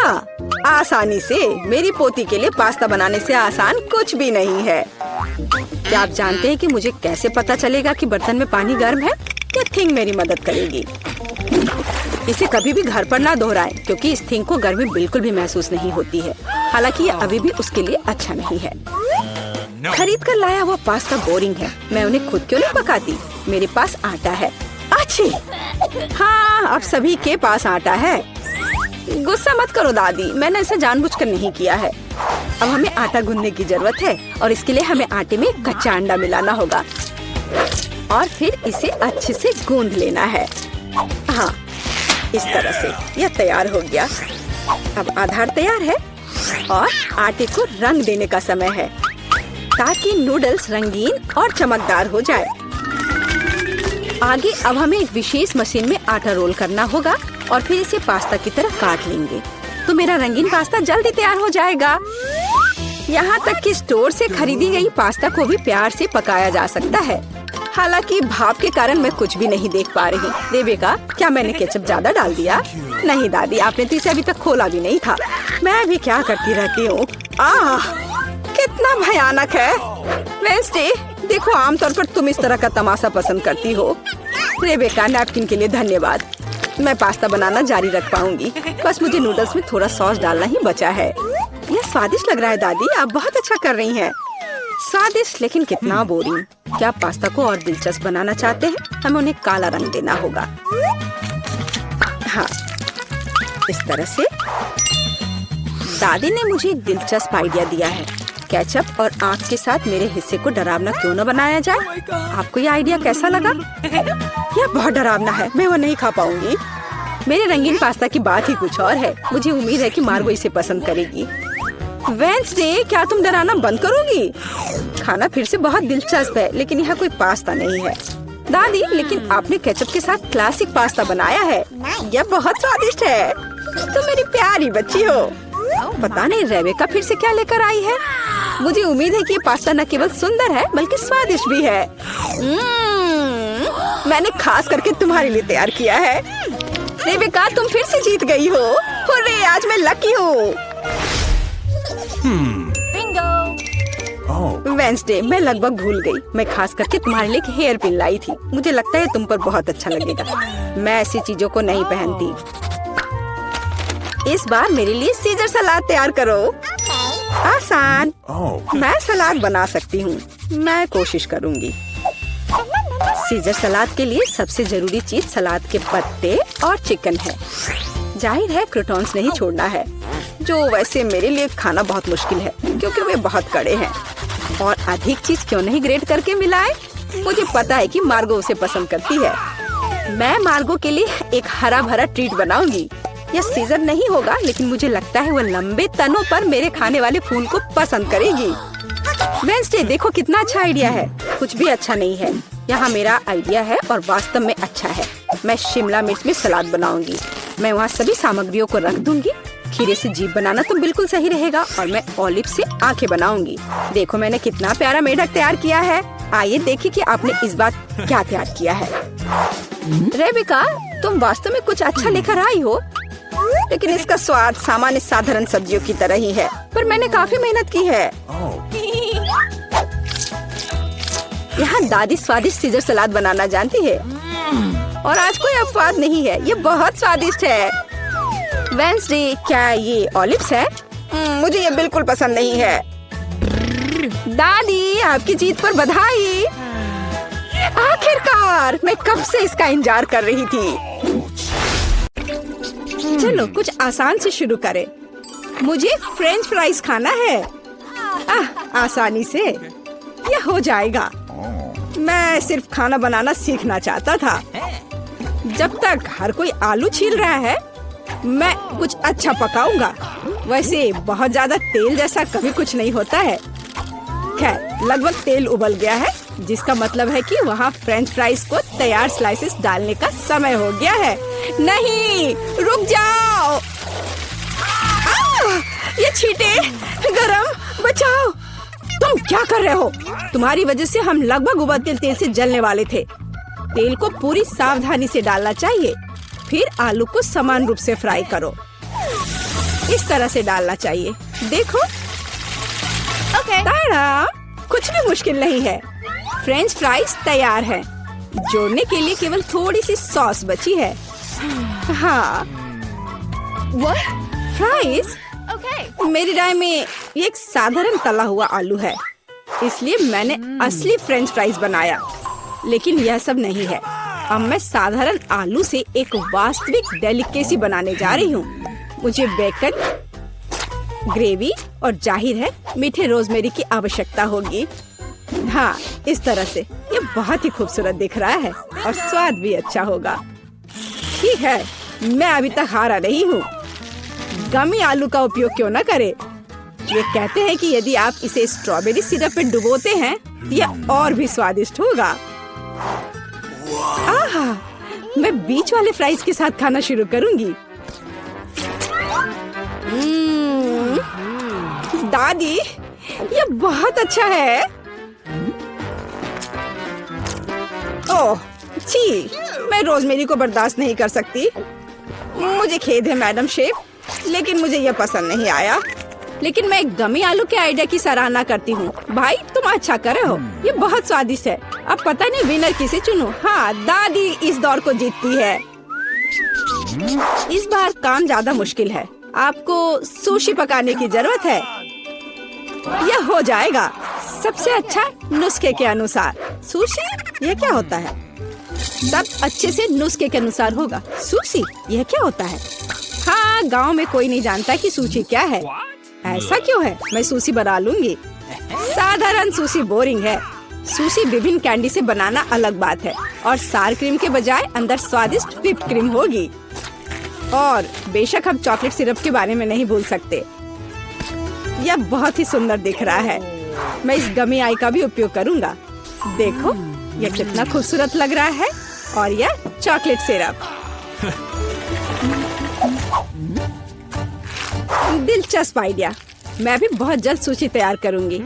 आसानी से। मेरी पोती के लिए पास्ता बनाने से आसान कुछ भी नहीं है। क्या आप जानते हैं कि मुझे कैसे पता चलेगा कि बर्तन में पानी गर्म है? ये थिंग मेरी मदद करेगी। इसे कभी भी घर पर ना दोहराएं, क्योंकि इस थिंग को गर्मी बिल्कुल भी महसूस नहीं होती है। हालांकि ये अभी भी उसके लिए अच्छा नहीं है। खरीद कर लाया हुआ पास्ता बोरिंग है। मैं उन्हें खुद क्यों नहीं पकाती? मेरे पास आटा है। अच्छी, हाँ, अब सभी के पास आटा है। गुस्सा मत करो दादी, मैंने ऐसा जानबूझकर नहीं किया है। अब हमें आटा गूंदने की जरूरत है और इसके लिए हमें आटे में कच्चा अंडा मिलाना होगा और फिर इसे अच्छे से गूंद लेना है। हाँ, इस तरह से यह तैयार हो गया। अब आधार तैयार है और आटे को रंग देने का समय है ताकि नूडल्स रंगीन और चमकदार हो जाए। आगे अब हमें एक विशेष मशीन में आटा रोल करना होगा और फिर इसे पास्ता की तरह काट लेंगे तो मेरा रंगीन पास्ता जल्दी तैयार हो जाएगा। यहाँ तक कि स्टोर से खरीदी गई पास्ता को भी प्यार से पकाया जा सकता है। हालांकि भाप के कारण मैं कुछ भी नहीं देख पा रही। रेबेका, क्या मैंने केचप ज्यादा डाल दिया? नहीं दादी, आपने तो इसे अभी तक खोला भी नहीं था। मैं भी क्या करती रहती हूँ। कितना भयानक है। वेंसडे, देखो, आमतौर पर तुम इस तरह का तमाशा पसंद करती हो। रेबेका, नैपकिन के लिए धन्यवाद। मैं पास्ता बनाना जारी रख पाऊंगी। बस मुझे नूडल्स में थोड़ा सॉस डालना ही बचा है। यह स्वादिष्ट लग रहा है दादी, आप बहुत अच्छा कर रही हैं। स्वादिष्ट, लेकिन कितना बोरिंग। क्या आप पास्ता को और दिलचस्प बनाना चाहते हैं? हमें उन्हें काला रंग देना होगा। हाँ, इस तरह से। दादी ने मुझे एक दिलचस्प आइडिया दिया है। केचप और आँख के साथ मेरे हिस्से को डरावना क्यों न बनाया जाए? आपको ये आइडिया कैसा लगा? यह बहुत डरावना है, मैं वो नहीं खा पाऊंगी। मेरे रंगीन पास्ता की बात ही कुछ और है। मुझे उम्मीद है कि मार्गो इसे पसंद करेगी। वेंसडे, क्या तुम डराना बंद करोगी? खाना फिर से बहुत दिलचस्प है, लेकिन यह कोई पास्ता नहीं है। दादी, लेकिन आपने केचप के साथ क्लासिक पास्ता बनाया है। यह बहुत स्वादिष्ट है। तुम मेरी प्यारी बच्ची हो। पता नहीं रेबेका फिर से क्या लेकर आई है। मुझे उम्मीद है कि ये पास्ता न केवल सुंदर है बल्कि स्वादिष्ट भी है। मैंने खास करके तुम्हारे लिए तैयार किया है। रेबेका, तुम फिर से जीत गई हो। हुर्रे, आज मैं लकी हूँ। वेंसडे, मैं लगभग भूल गई। मैं खास करके तुम्हारे लिए एक हेयर पिन लाई थी। मुझे लगता है तुम पर बहुत अच्छा लगेगा। मैं ऐसी चीजों को नहीं पहनती। इस बार मेरे लिए सीजर सलाद तैयार करो। आसान। मैं सलाद बना सकती हूँ। मैं कोशिश करूँगी। सीजर सलाद के लिए सबसे जरूरी चीज सलाद के पत्ते और चिकन है। जाहिर है क्रूटॉन्स नहीं छोड़ना है, जो वैसे मेरे लिए खाना बहुत मुश्किल है क्योंकि वे बहुत कड़े हैं। और अधिक चीज क्यों नहीं ग्रेट करके मिलाए? मुझे पता है कि मार्गो उसे पसंद करती है। मैं मार्गो के लिए एक हरा भरा ट्रीट बनाऊंगी। यह सीजर नहीं होगा, लेकिन मुझे लगता है वो लंबे तनों पर मेरे खाने वाले फूल को पसंद करेगी। वेंसडे, देखो कितना अच्छा आइडिया है। कुछ भी अच्छा नहीं है। यहाँ मेरा आइडिया है और वास्तव में अच्छा है। मैं शिमला मिर्च में सलाद बनाऊंगी। मैं वहाँ सभी सामग्रियों को रख दूंगी। खीरे से जीभ बनाना तो बिल्कुल सही रहेगा और मैं ऑलिव से आंखें बनाऊंगी। देखो मैंने कितना प्यारा मेढक तैयार किया है। आइए देखिए कि आपने इस बार क्या तैयार किया है। रेबेका, तुम वास्तव में कुछ अच्छा लेकर आई हो, लेकिन इसका स्वाद सामान्य साधारण सब्जियों की तरह ही है। पर मैंने काफी मेहनत की है। यहाँ दादी स्वादिष्ट सीजर सलाद बनाना जानती है और आज कोई अपवाद नहीं है। ये बहुत स्वादिष्ट है। वेंसडे, क्या ये ऑलिव्स है? मुझे ये बिल्कुल पसंद नहीं है। दादी, आपकी जीत पर बधाई। आखिरकार, मैं कब से इसका इंतजार कर रही थी। चलो कुछ आसान से शुरू करें। मुझे फ्रेंच फ्राइज खाना है। आसानी से यह हो जाएगा। मैं सिर्फ खाना बनाना सीखना चाहता था। जब तक हर कोई आलू छील रहा है, मैं कुछ अच्छा पकाऊंगा। वैसे बहुत ज्यादा तेल जैसा कभी कुछ नहीं होता है। खैर, लगभग तेल उबल गया है, जिसका मतलब है कि वहाँ फ्रेंच फ्राइज को तैयार स्लाइसेस डालने का समय हो गया है। नहीं, रुक जाओ। ये छींटे, गरम, बचाओ। तुम क्या कर रहे हो? तुम्हारी वजह से हम लगभग उबलते तेल से जलने वाले थे। तेल को पूरी सावधानी से डालना चाहिए। फिर आलू को समान रूप से फ्राई करो। इस तरह से डालना चाहिए। देखो, ताड़ा, कुछ भी मुश्किल नहीं है। फ्रेंच फ्राइज तैयार है। जोड़ने के लिए केवल थोड़ी सी सॉस बची है। हाँ, फ्राइज? मेरी राय में ये एक साधारण तला हुआ आलू है, इसलिए मैंने असली फ्रेंच फ्राइज बनाया। लेकिन यह सब नहीं है। अब मैं साधारण आलू से एक वास्तविक डेलिकेसी बनाने जा रही हूँ। मुझे बेकन, ग्रेवी और जाहिर है मीठे रोजमेरी की आवश्यकता होगी। हाँ, इस तरह से ये बहुत ही खूबसूरत दिख रहा है और स्वाद भी अच्छा होगा। ठीक है, मैं अभी तक हारा नहीं हूँ। गमी आलू का उपयोग क्यों न करें? ये कहते हैं कि यदि आप इसे स्ट्रॉबेरी सिरप में डुबोते हैं, यह और भी स्वादिष्ट होगा। आहा, मैं बीच वाले फ्राइज के साथ खाना शुरू करूंगी। दादी, ये बहुत अच्छा है। ओह, छी, मैं रोजमेरी को बर्दाश्त नहीं कर सकती। मुझे खेद है मैडम शेफ, लेकिन मुझे यह पसंद नहीं आया। लेकिन मैं गमी आलू के आइडिया की सराहना करती हूँ। भाई, तुम अच्छा कर रहे हो। ये बहुत स्वादिष्ट है। अब पता नहीं विनर किसे चुनूं। हाँ, दादी इस दौर को जीतती है। इस बार काम ज्यादा मुश्किल है। आपको सुशी पकाने की जरूरत है। यह हो जाएगा सबसे अच्छा नुस्खे के अनुसार। सुशी? यह क्या होता है? सब अच्छे से नुस्खे के अनुसार होगा। सुशी? यह क्या होता है? हाँ, गांव में कोई नहीं जानता कि सुशी क्या है। ऐसा क्यों है? मैं सुशी बना लूंगी। साधारण सुशी बोरिंग है। सुशी विभिन्न कैंडी से बनाना अलग बात है, और सार क्रीम के बजाय अंदर स्वादिष्ट व्हिप्ड क्रीम होगी। और बेशक हम चॉकलेट सिरप के बारे में नहीं भूल सकते। यह बहुत ही सुंदर दिख रहा है। मैं इस गमी आई का भी उपयोग करूंगा। देखो, यह कितना खूबसूरत लग रहा है। और यह चॉकलेट सिरप। दिलचस्प आइडिया। मैं भी बहुत जल्द सूची तैयार करूंगी।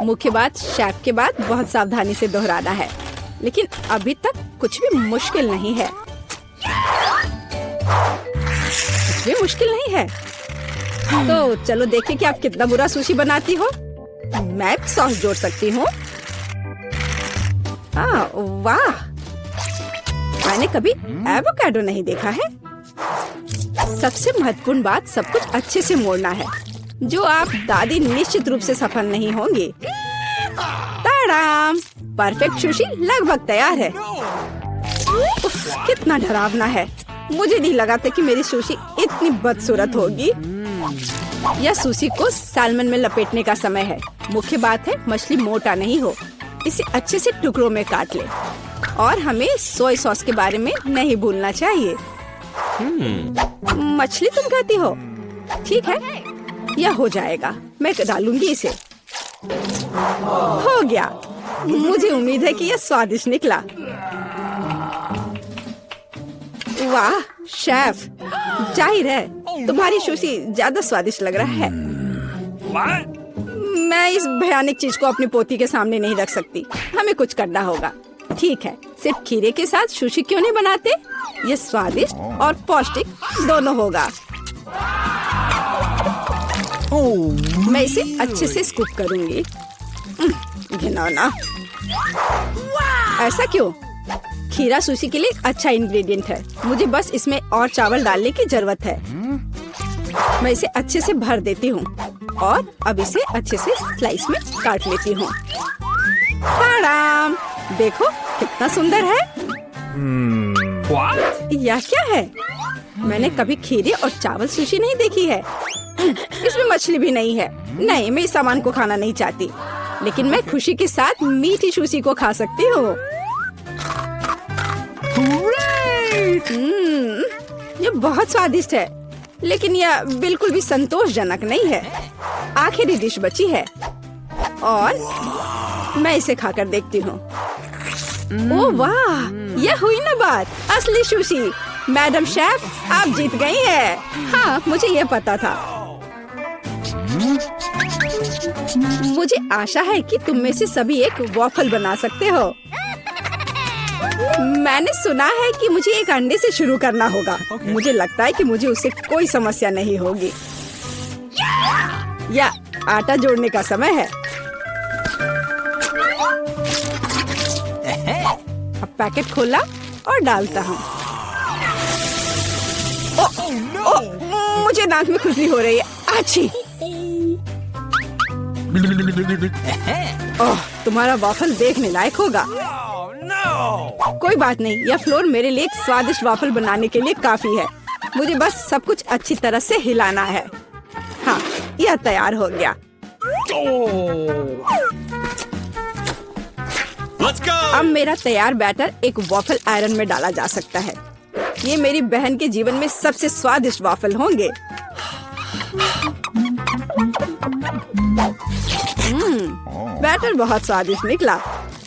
मुख्य बात शेफ के बाद बहुत सावधानी से दोहराना है। लेकिन अभी तक कुछ भी मुश्किल नहीं है। कुछ भी मुश्किल नहीं है। तो चलो देखें कि आप कितना बुरा सुशी बनाती हो। मैं भी सॉस जोड़ सकती हूँ। वाह, मैंने कभी एवोकाडो नहीं देखा है। सबसे महत्वपूर्ण बात, सब कुछ अच्छे से मोड़ना है, जो आप दादी निश्चित रूप से सफल नहीं होंगे। ताड़ाम, परफेक्ट सुशी लगभग तैयार है। उफ, कितना डरावना है। मुझे नहीं लगा था कि मेरी सुशी इतनी बदसूरत होगी। यह सुशी को सैल्मन में लपेटने का समय है। मुख्य बात है मछली मोटा नहीं हो। इसे अच्छे से टुकड़ों में काट ले। और हमें सोया सॉस के बारे में नहीं भूलना चाहिए। मछली तुम कहती हो? ठीक है, यह हो जाएगा। मैं डालूंगी इसे। हो गया। मुझे उम्मीद है कि यह स्वादिष्ट निकला। वाह शेफ, जाहिर है तुम्हारी सुशी ज्यादा स्वादिष्ट लग रहा है। मैं इस भयानक चीज को अपनी पोती के सामने नहीं रख सकती। हमें कुछ करना होगा। ठीक है, सिर्फ खीरे के साथ सुशी क्यों नहीं बनाते? ये स्वादिष्ट और पौष्टिक दोनों होगा। मैं इसे अच्छे से स्कूप करूंगी। घिनौना। ऐसा क्यों? खीरा सुशी के लिए अच्छा इंग्रेडिएंट है। मुझे बस इसमें और चावल डालने की जरूरत है। मैं इसे अच्छे से भर देती हूँ। और अब इसे अच्छे से स्लाइस में काट लेती हूँ। ताड़ाम! देखो कितना सुंदर है। What? यह क्या है? मैंने कभी खीरे और चावल सुशी नहीं देखी है। इसमें मछली भी नहीं है। नहीं, मैं इस सामान को खाना नहीं चाहती, लेकिन मैं खुशी के साथ मीठी सुशी को खा सकती हूँ। ये बहुत स्वादिष्ट है, लेकिन यह बिल्कुल भी संतोषजनक नहीं है। आखिरी डिश बची है और मैं इसे खाकर देखती हूँ। ओह वाह, यह हुई ना बात, असली सुशी। मैडम शेफ, आप जीत गई हैं। हाँ, मुझे यह पता था। मुझे आशा है कि तुम में से सभी एक वॉफल बना सकते हो। मैंने सुना है कि मुझे एक अंडे से शुरू करना होगा। मुझे लगता है कि मुझे उससे कोई समस्या नहीं होगी। या आटा जोड़ने का समय है। अब पैकेट खोला और डालता हूँ। मुझे नाक में खुजली हो रही है। आछी! ओह, तुम्हारा वॉफल देखने लायक होगा। कोई बात नहीं, यह फ्लोर मेरे लिए एक स्वादिष्ट वॉफल बनाने के लिए काफी है। मुझे बस सब कुछ अच्छी तरह से हिलाना है। हाँ, यह तैयार हो गया। Let's go! अब मेरा तैयार बैटर एक वॉफल आयरन में डाला जा सकता है। ये मेरी बहन के जीवन में सबसे स्वादिष्ट वॉफल होंगे। बैटर बहुत स्वादिष्ट निकला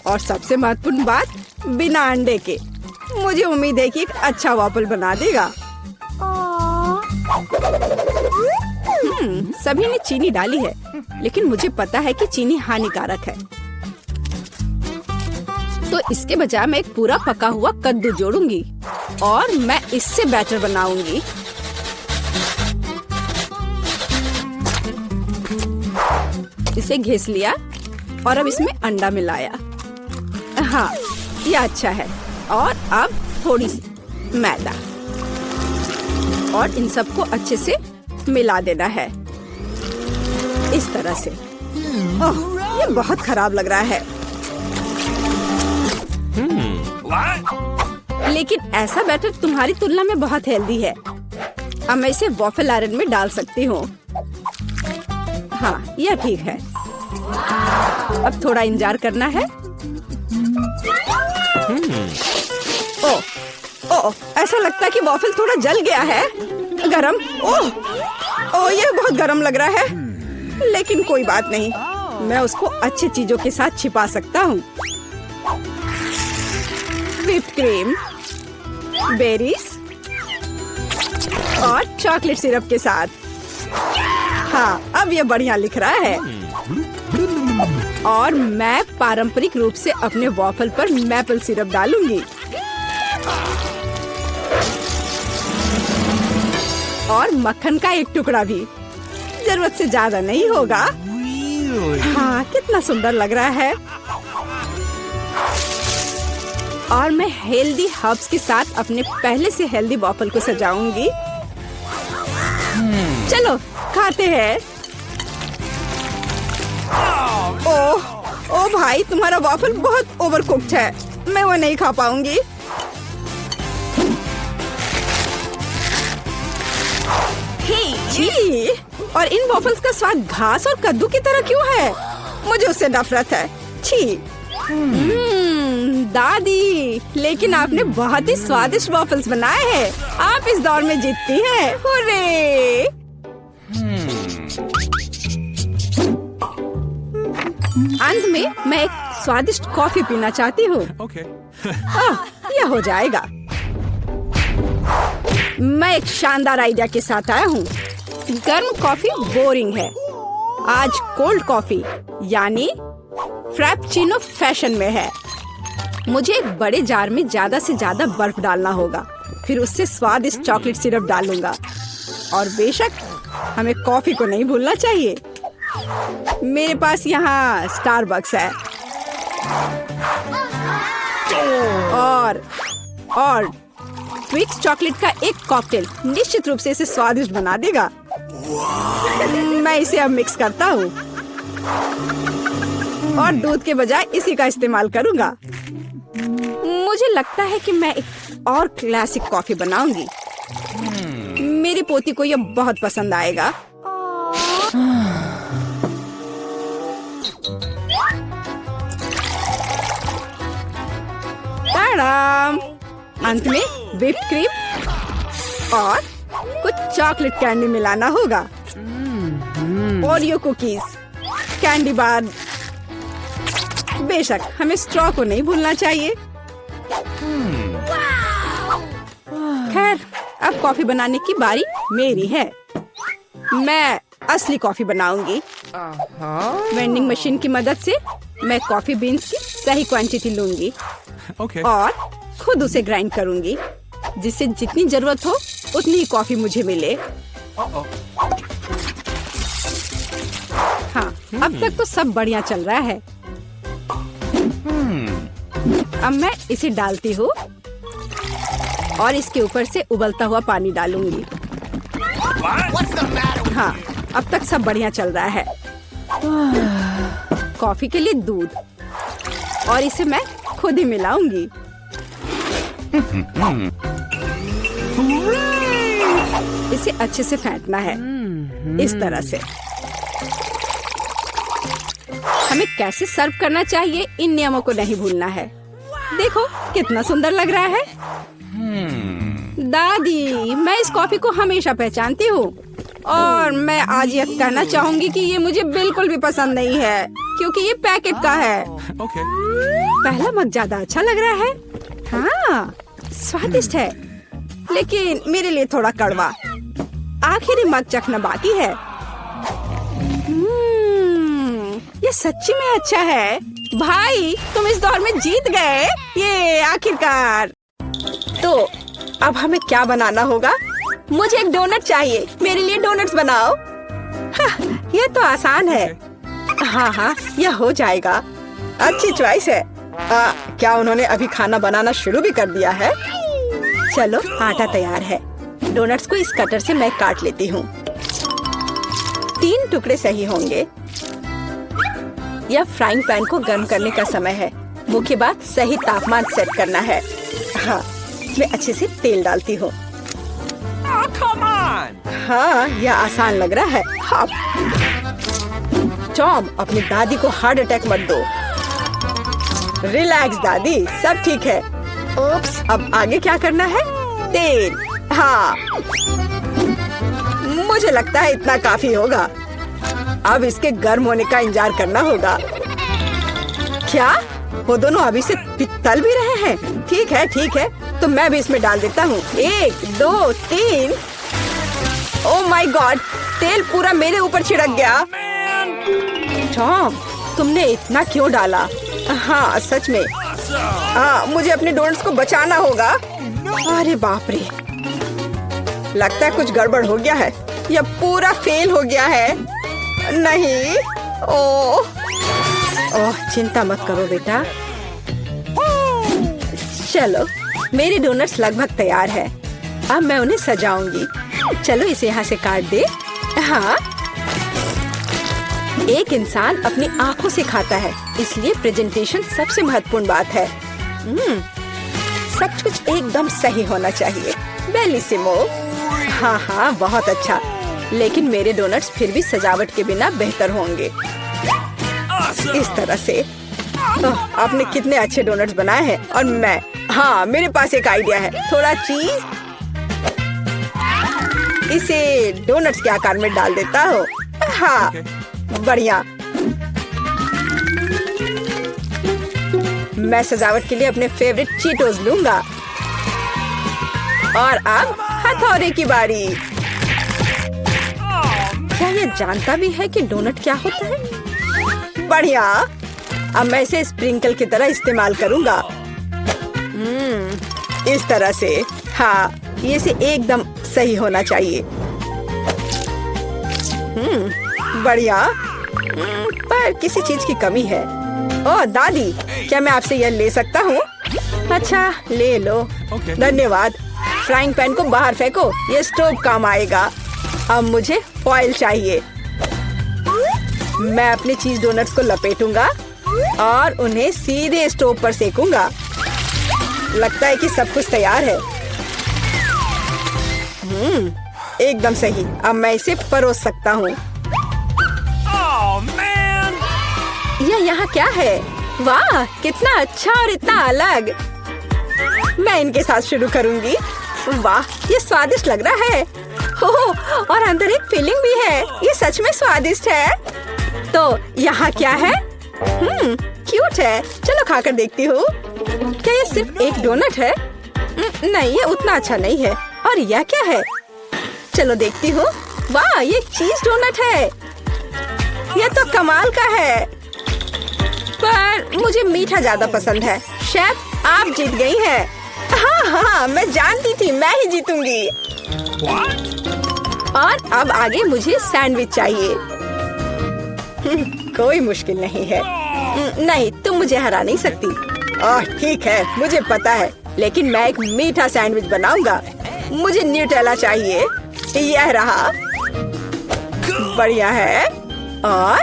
और सबसे महत्वपूर्ण बात, बिना अंडे के। मुझे उम्मीद है कि एक अच्छा वॉफल बना देगा। सभी ने चीनी डाली है, लेकिन मुझे पता है कि चीनी हानिकारक है। तो इसके बजाय मैं एक पूरा पका हुआ कद्दू जोड़ूंगी और मैं इससे बैटर बनाऊंगी। इसे घिस लिया और अब इसमें अंडा मिलाया। हाँ, ये अच्छा है। और अब थोड़ी सी मैदा और इन सबको अच्छे से मिला देना है, इस तरह से। ओह, ये बहुत खराब लग रहा है। लेकिन ऐसा बैटर तुम्हारी तुलना में बहुत हेल्दी है। अब मैं इसे वॉफल आयरन में डाल सकती हूँ। हाँ, यह ठीक है। अब थोड़ा इंतजार करना है। ओह, ओह, ऐसा लगता है कि वॉफल थोड़ा जल गया है। गरम। ओह, ओह, यह बहुत गरम लग रहा है। लेकिन कोई बात नहीं, मैं उसको अच्छी चीजों के साथ छिपा सकता हूँ। व्हिप्ड क्रीम, बेरीज और चॉकलेट सिरप के साथ। हाँ, अब ये बढ़िया लिख रहा है। और मैं पारंपरिक रूप से अपने वॉफल पर मैपल सिरप डालूंगी और मक्खन का एक टुकड़ा भी। जरूरत से ज्यादा नहीं होगा। हाँ, कितना सुंदर लग रहा है। और मैं हेल्दी हर्ब्स के साथ अपने पहले से हेल्दी वॉफल को सजाऊंगी। चलो खाते हैं। ओह, ओ भाई, तुम्हारा वॉफल बहुत ओवरकुक्ड है। मैं वो नहीं खा पाऊंगी। छी! और इन वॉफल्स का स्वाद घास और कद्दू की तरह क्यों है? मुझे उससे नफरत है। छी! दादी, लेकिन आपने बहुत ही स्वादिष्ट वॉफल्स बनाए हैं। आप इस दौर में जीतती हैं। हुर्रे! अंत में मैं एक स्वादिष्ट कॉफी पीना चाहती हूँ। Okay. यह हो जाएगा। मैं एक शानदार आइडिया के साथ आया हूँ। गर्म कॉफी बोरिंग है। आज कोल्ड कॉफी यानी फ्रैपचिनो फैशन में है। मुझे एक बड़े जार में ज्यादा से ज्यादा बर्फ डालना होगा। फिर उससे स्वादिष्ट चॉकलेट सिरप डालूंगा। और बेशक हमें कॉफी को नहीं भूलना चाहिए। मेरे पास यहाँ स्टारबक्स है और ट्विक्स चॉकलेट का एक कॉकटेल निश्चित रूप से इसे स्वादिष्ट बना देगा। मैं इसे अब मिक्स करता हूँ और दूध के बजाय इसी का इस्तेमाल करूँगा। मुझे लगता है कि मैं एक और क्लासिक कॉफी बनाऊंगी। मेरी पोती को यह बहुत पसंद आएगा। ताड़ाम! अंत में व्हिप्ड क्रीम और कुछ चॉकलेट कैंडी मिलाना होगा। Oreo cookies, candy bar. बेशक हमें स्ट्रॉ को नहीं भूलना चाहिए। खैर, अब कॉफी बनाने की बारी मेरी है। मैं असली कॉफी बनाऊंगी। वेंडिंग मशीन की मदद से मैं कॉफी बीन्स की सही क्वांटिटी लूंगी Okay. और खुद उसे ग्राइंड करूंगी, जिससे जितनी जरूरत हो उतनी ही कॉफी मुझे मिले। हाँ, अब तक तो सब बढ़िया चल रहा है। अब मैं इसे डालती हूँ और इसके ऊपर से उबलता हुआ पानी डालूंगी। हाँ, अब तक सब बढ़िया चल रहा है। कॉफी के लिए दूध और इसे मैं खुद ही मिलाऊंगी। इसे अच्छे से फेंटना है, इस तरह से। हमें कैसे सर्व करना चाहिए, इन नियमों को नहीं भूलना है। देखो कितना सुंदर लग रहा है। दादी, मैं इस कॉफी को हमेशा पहचानती हूँ और मैं आज यह कहना चाहूंगी कि ये मुझे बिल्कुल भी पसंद नहीं है, क्योंकि ये पैकेट का है। Okay. पहला मग ज्यादा अच्छा लग रहा है। हाँ, स्वादिष्ट है, लेकिन मेरे लिए थोड़ा कड़वा। आखिरी मग चखना बाकी है। ये सच्ची में अच्छा है। भाई, तुम इस दौर में जीत गए। ये आखिरकार। तो अब हमें क्या बनाना होगा? मुझे एक डोनट चाहिए। मेरे लिए डोनट्स बनाओ। हाँ, ये तो आसान है। हाँ, यह हो जाएगा। अच्छी चॉइस है। क्या उन्होंने अभी खाना बनाना शुरू भी कर दिया है? चलो, आटा तैयार है। डोनट्स को इस कटर से मैं काट लेती हूँ। 3 टुकड़े सही होंगे। यह फ्राइंग पैन को गर्म करने का समय है। मुख्य बात सही तापमान सेट करना है। हाँ, मैं अच्छे से तेल डालती हूँ। हाँ, यह आसान लग रहा है। हाँ। टॉम, अपनी दादी को हार्ट अटैक मत दो। रिलैक्स दादी, सब ठीक है। ओप्स, अब आगे क्या करना है? तेल। हाँ, मुझे लगता है इतना काफी होगा। अब इसके गर्म होने का इंतजार करना होगा। क्या वो दोनों अभी से तल भी रहे हैं? ठीक है, तो मैं भी इसमें डाल देता हूँ। 1, 2, 3। ओह माय गॉड, तेल पूरा मेरे ऊपर छिड़क गया। टॉम, तुमने इतना क्यों डाला? हाँ, सच में। मुझे अपने डोनट्स को बचाना होगा। अरे बाप रे, लगता है कुछ गड़बड़ हो गया है। यह पूरा फेल हो गया है। नहीं। ओह, चिंता मत करो बेटा। चलो, मेरे डोनट्स लगभग तैयार है। अब मैं उन्हें सजाऊंगी। चलो, इसे यहाँ से काट दे। हाँ, एक इंसान अपनी आंखों से खाता है, इसलिए प्रेजेंटेशन सबसे महत्वपूर्ण बात है। सब कुछ एकदम सही होना चाहिए। बेलिसिमो। हाँ, बहुत अच्छा। लेकिन मेरे डोनट्स फिर भी सजावट के बिना बेहतर होंगे। इस तरह से। आपने कितने अच्छे डोनट्स बनाए हैं। और मैं, हाँ, मेरे पास एक आइडिया है। थोड़ा चीज इसे डोनट्स के आकार में डाल देता हूँ। हाँ, बढ़िया। मैं सजावट के लिए अपने फेवरेट चीटोस लूंगा। और अब हथौड़े की बारी। क्या ये जानता भी है कि डोनट क्या होता है? बढ़िया। अब मैं इसे स्प्रिंकल की तरह इस्तेमाल करूंगा। इस तरह से। हाँ, ये से एकदम सही होना चाहिए। बढ़िया। पर किसी चीज की कमी है। ओह दादी, क्या मैं आपसे यह ले सकता हूँ? अच्छा, ले लो। धन्यवाद। फ्राइंग पैन को बाहर फेंको, ये स्टोव काम आएगा। अब मुझे फॉइल चाहिए। मैं अपने चीज डोनट्स को लपेटूंगा और उन्हें सीधे स्टोव पर सेकूंगा। लगता है कि सब कुछ तैयार है। एकदम सही। अब मैं इसे परोस सकता हूँ। Oh, man! यह यहाँ क्या है? वाह, कितना अच्छा और इतना अलग। मैं इनके साथ शुरू करूंगी। वाह, ये स्वादिष्ट लग रहा है। ओह, और अंदर एक फिलिंग भी है। ये सच में स्वादिष्ट है। तो यहाँ क्या है? क्यूट है। चलो खाकर देखती हूँ। क्या ये सिर्फ एक डोनट है? नहीं, ये उतना अच्छा नहीं है। और यह क्या है? चलो देखती हूँ। वाह, ये चीज डोनट है। यह तो कमाल का है। पर मुझे मीठा ज्यादा पसंद है। शेफ, आप जीत गई हैं। हाँ, मैं जानती थी मैं ही जीतूंगी। और अब आगे मुझे सैंडविच चाहिए। कोई मुश्किल नहीं है। नहीं, तुम मुझे हरा नहीं सकती। ठीक है, मुझे पता है, लेकिन मैं एक मीठा सैंडविच बनाऊंगा। मुझे न्यूटेला चाहिए। यह रहा। बढ़िया है। और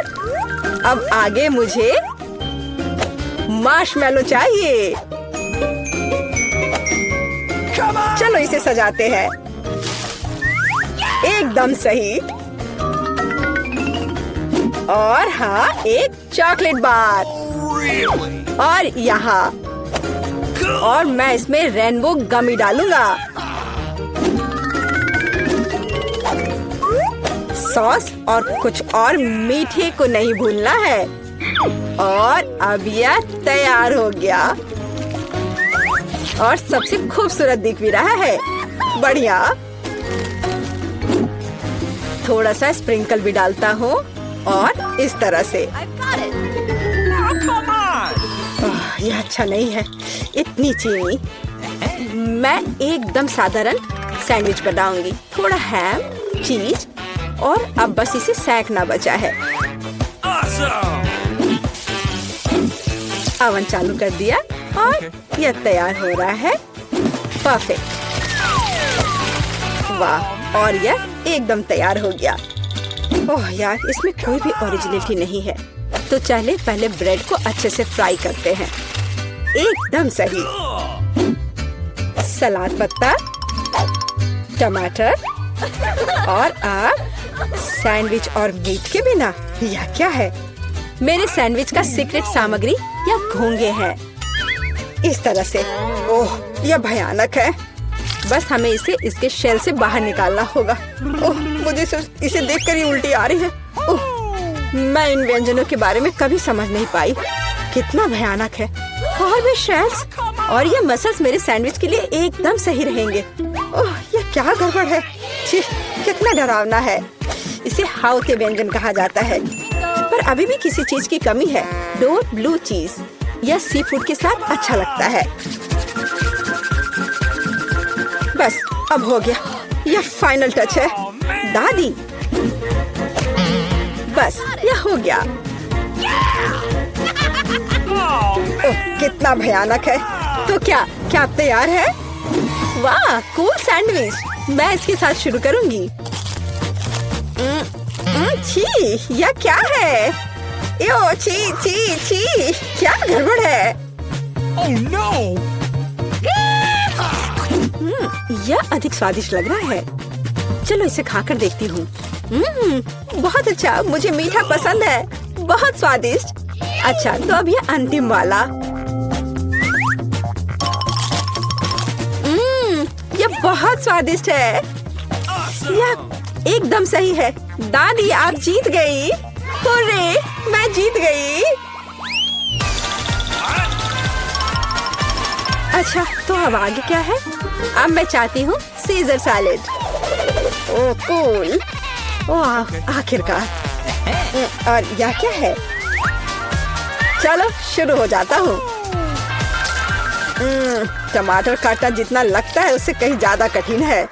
अब आगे मुझे मार्शमेलो चाहिए। चलो इसे सजाते हैं। एकदम सही। और हाँ, एक चॉकलेट बार। और यहाँ। और मैं इसमें रेनबो गमी डालूंगा। सॉस और कुछ और मीठे को नहीं भूलना है। और अब यह तैयार हो गया। और सबसे खूबसूरत दिख भी रहा है। बढ़िया। थोड़ा सा स्प्रिंकल भी डालता हूँ और इस तरह से। यह अच्छा नहीं है, इतनी चीनी। मैं एकदम साधारण सैंडविच बनाऊंगी। थोड़ा हैम, चीज और अब बस इसे सेकना बचा है। ओवन चालू कर दिया और यह तैयार हो रहा है। परफेक्ट। वाह, और यह एकदम तैयार हो गया। ओह यार, इसमें कोई भी ओरिजिनलिटी नहीं है। तो चले पहले ब्रेड को अच्छे से फ्राई करते हैं। एकदम सही। सलाद पत्ता, टमाटर और आप सैंडविच और मीट के बिना। यह क्या है? मेरे सैंडविच का सीक्रेट सामग्री या घोंगे हैं। इस तरह से। ओह, यह भयानक है। बस हमें इसे इसके शेल से बाहर निकालना होगा। ओह, मुझे इसे देखकर ही उल्टी आ रही है। ओह, मैं इन व्यंजनों के बारे में कभी समझ नहीं पाई। कितना भयानक है। और भी शेल्स और ये मसल्स मेरे सैंडविच के लिए एकदम सही रहेंगे। ओह, यह क्या गड़बड़ है। छी, कितना डरावना है। इसे हाउते व्यंजन कहा जाता है। पर अभी भी किसी चीज की कमी है। डोर ब्लू चीज। यह सी फूड के साथ अच्छा लगता है। बस अब हो गया। यह फाइनल टच है। दादी, बस यह हो गया। ओह, कितना भयानक है। तो क्या आप तैयार है? वाह, कूल सैंडविच। मैं इसके साथ शुरू करूंगी। छी, यह क्या है? यो, छी छी छी, क्या गड़बड़ है? Oh no! यह अधिक स्वादिष्ट लग रहा है। चलो इसे खाकर देखती हूँ। बहुत अच्छा, मुझे मीठा पसंद है। बहुत स्वादिष्ट। अच्छा, तो अब यह अंतिम वाला। यह बहुत स्वादिष्ट है। यह एकदम सही है। दादी, आप जीत गई। हुर्रे, मैं जीत गई। अच्छा, तो अब आगे क्या है? अब मैं चाहती हूँ सीजर सैलेड। ओह कूल। ओह, आखिरकार। और यह क्या है? चलो शुरू हो जाता हूँ। टमाटर काटना जितना लगता है उससे कहीं ज्यादा कठिन है।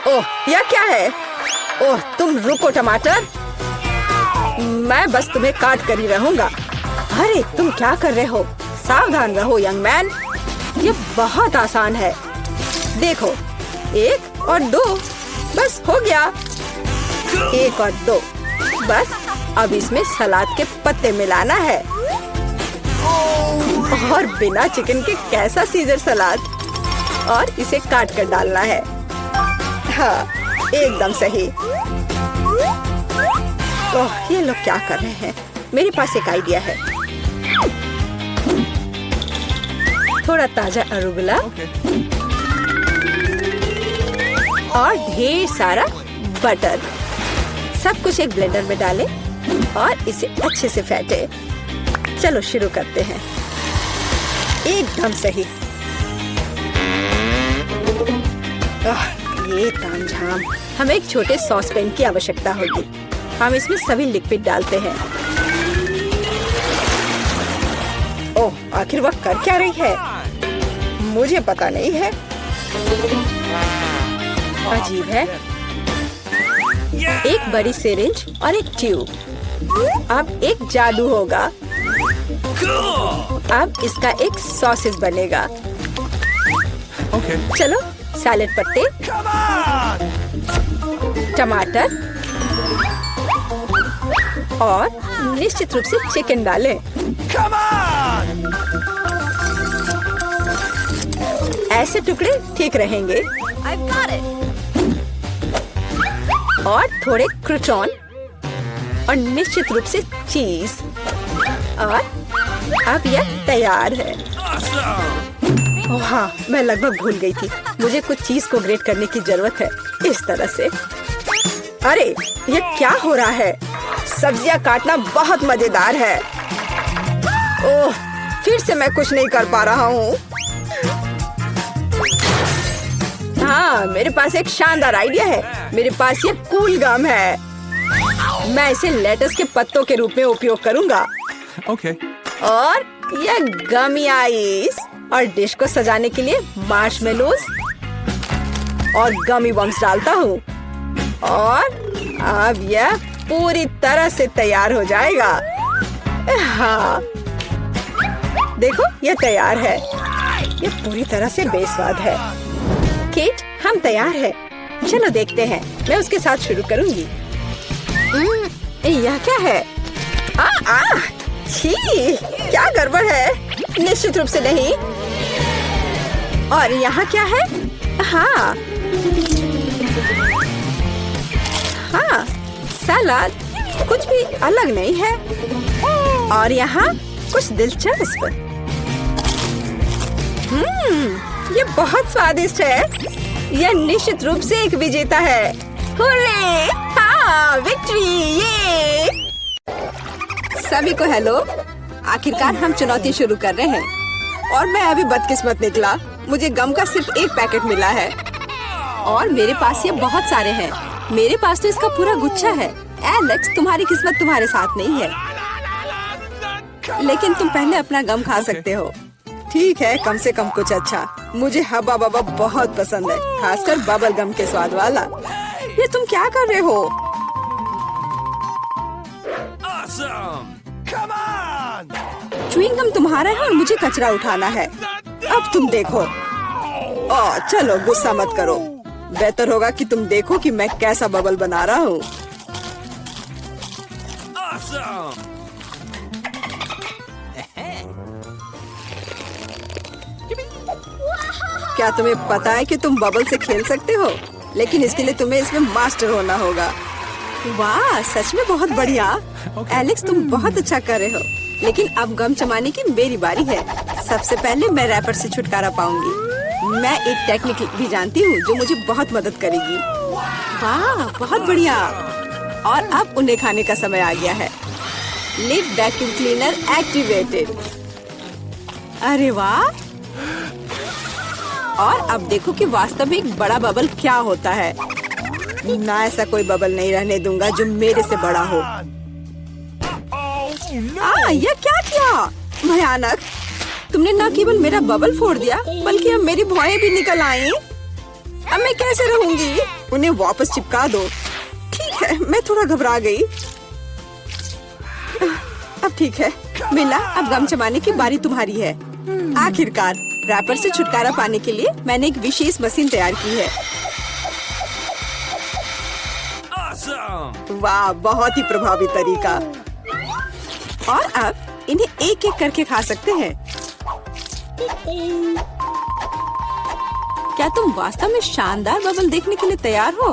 ओह, यह क्या है? ओह, तुम रुको टमाटर। मैं बस तुम्हें काट कर ही रहूंगा। अरे, तुम क्या कर रहे हो? सावधान रहो यंग मैन। ये बहुत आसान है। देखो, 1 और 2, बस हो गया। 1 और 2। बस अब इसमें सलाद के पत्ते मिलाना है। और बिना चिकन के कैसा सीजर सलाद। और इसे काट कर डालना है। हाँ, एकदम सही। ओह, ये लोग क्या कर रहे हैं? मेरे पास एक आइडिया है। थोड़ा ताजा अरुगुला और ढेर सारा बटर। सब कुछ एक ब्लेंडर में डालें और इसे अच्छे से फेंटे। चलो शुरू करते हैं। एकदम सही। ये तामझाम। हमें एक छोटे सॉस पैन की आवश्यकता होगी। हम इसमें सभी लिक्विड डालते हैं। ओह, आखिर वह कर क्या रही है? मुझे पता नहीं है। अजीब है। एक बड़ी सिरिंज और एक ट्यूब। अब एक जादू होगा। अब इसका एक सॉसेज बनेगा। चलो, सैलेड पत्ते, टमाटर और निश्चित रूप से चिकन डालें। ऐसे टुकड़े ठीक रहेंगे। I've got it. और थोड़े क्रूटॉन और निश्चित रूप से चीज। और अब यह तैयार है। ओह हाँ, मैं लगभग भूल गई थी। मुझे कुछ चीज को ग्रेट करने की जरूरत है। इस तरह से। अरे, यह क्या हो रहा है? सब्जियां काटना बहुत मजेदार है। ओह, फिर से मैं कुछ नहीं कर पा रहा हूँ। हाँ, मेरे पास एक शानदार आइडिया है। मेरे पास ये कूल गम है। मैं इसे लेटस के पत्तों के रूप में उपयोग करूंगा। और यह गमी आइस और डिश को सजाने के लिए मार्शमेलोस और गमी बम्स डालता हूँ। और अब यह पूरी तरह से तैयार हो जाएगा। हाँ, देखो, यह तैयार है। यह पूरी तरह से बेस्वाद है। केट, हम तैयार हैं। चलो देखते हैं। मैं उसके साथ शुरू करूंगी। यह क्या है? छी, क्या गड़बड़ है? निश्चित रूप से नहीं। और यहाँ क्या है? हाँ, सलाद कुछ भी अलग नहीं है। और यहाँ कुछ दिलचस्प। ये बहुत स्वादिष्ट है। यह निश्चित रूप से एक विजेता है। हुर्रे! हाँ, विक्ट्री! ये सभी को हेलो। आखिरकार हम चुनौती शुरू कर रहे हैं। और मैं अभी बदकिस्मत निकला। मुझे गम का सिर्फ एक पैकेट मिला है। और मेरे पास ये बहुत सारे हैं। मेरे पास तो इसका पूरा गुच्छा है। एलेक्स, तुम्हारी किस्मत तुम्हारे साथ नहीं है। लेकिन तुम पहले अपना गम खा सकते हो। ठीक है, कम से कम कुछ अच्छा। मुझे हब्बा बब्बा बहुत पसंद है, खासकर बबल गम के स्वाद वाला। ये तुम क्या कर रहे हो? च्युइंग गम तुम्हारा है और मुझे कचरा उठाना है। अब तुम देखो। ओह, चलो गुस्सा मत करो। बेहतर होगा कि तुम देखो कि मैं कैसा बबल बना रहा हूँ। क्या तुम्हें पता है कि तुम बबल से खेल सकते हो? लेकिन इसके लिए तुम्हें इसमें मास्टर होना होगा। वाह, सच में बहुत बढ़िया। एलेक्स, तुम बहुत अच्छा कर रहे हो। लेकिन अब गम चबाने की मेरी बारी है। सबसे पहले मैं रैपर से छुटकारा पाऊंगी। मैं एक टेक्निक भी जानती हूँ जो मुझे बहुत मदद करेगी। वाह, बहुत बढ़िया। और अब उन्हें खाने का समय आ गया है। Lid vacuum cleaner activated. अरे वाह। और अब देखो कि वास्तव में एक बड़ा बबल क्या होता है। ना, ऐसा कोई बबल नहीं रहने दूंगा जो मेरे से बड़ा हो। यह क्या किया? भयानक। तुमने न केवल मेरा बबल फोड़ दिया, बल्कि अब मेरी भौएं भी निकल आई। अब मैं कैसे रहूंगी? उन्हें वापस चिपका दो। ठीक है, मैं थोड़ा घबरा गई। अब ठीक है, मिला। अब गम चबाने की बारी तुम्हारी है। आखिरकार रैपर से छुटकारा पाने के लिए मैंने एक विशेष मशीन तैयार की है। Awesome! वाह, बहुत ही प्रभावी तरीका। और अब इन्हें एक एक करके खा सकते हैं। क्या तुम वास्तव में शानदार बबल देखने के लिए तैयार हो?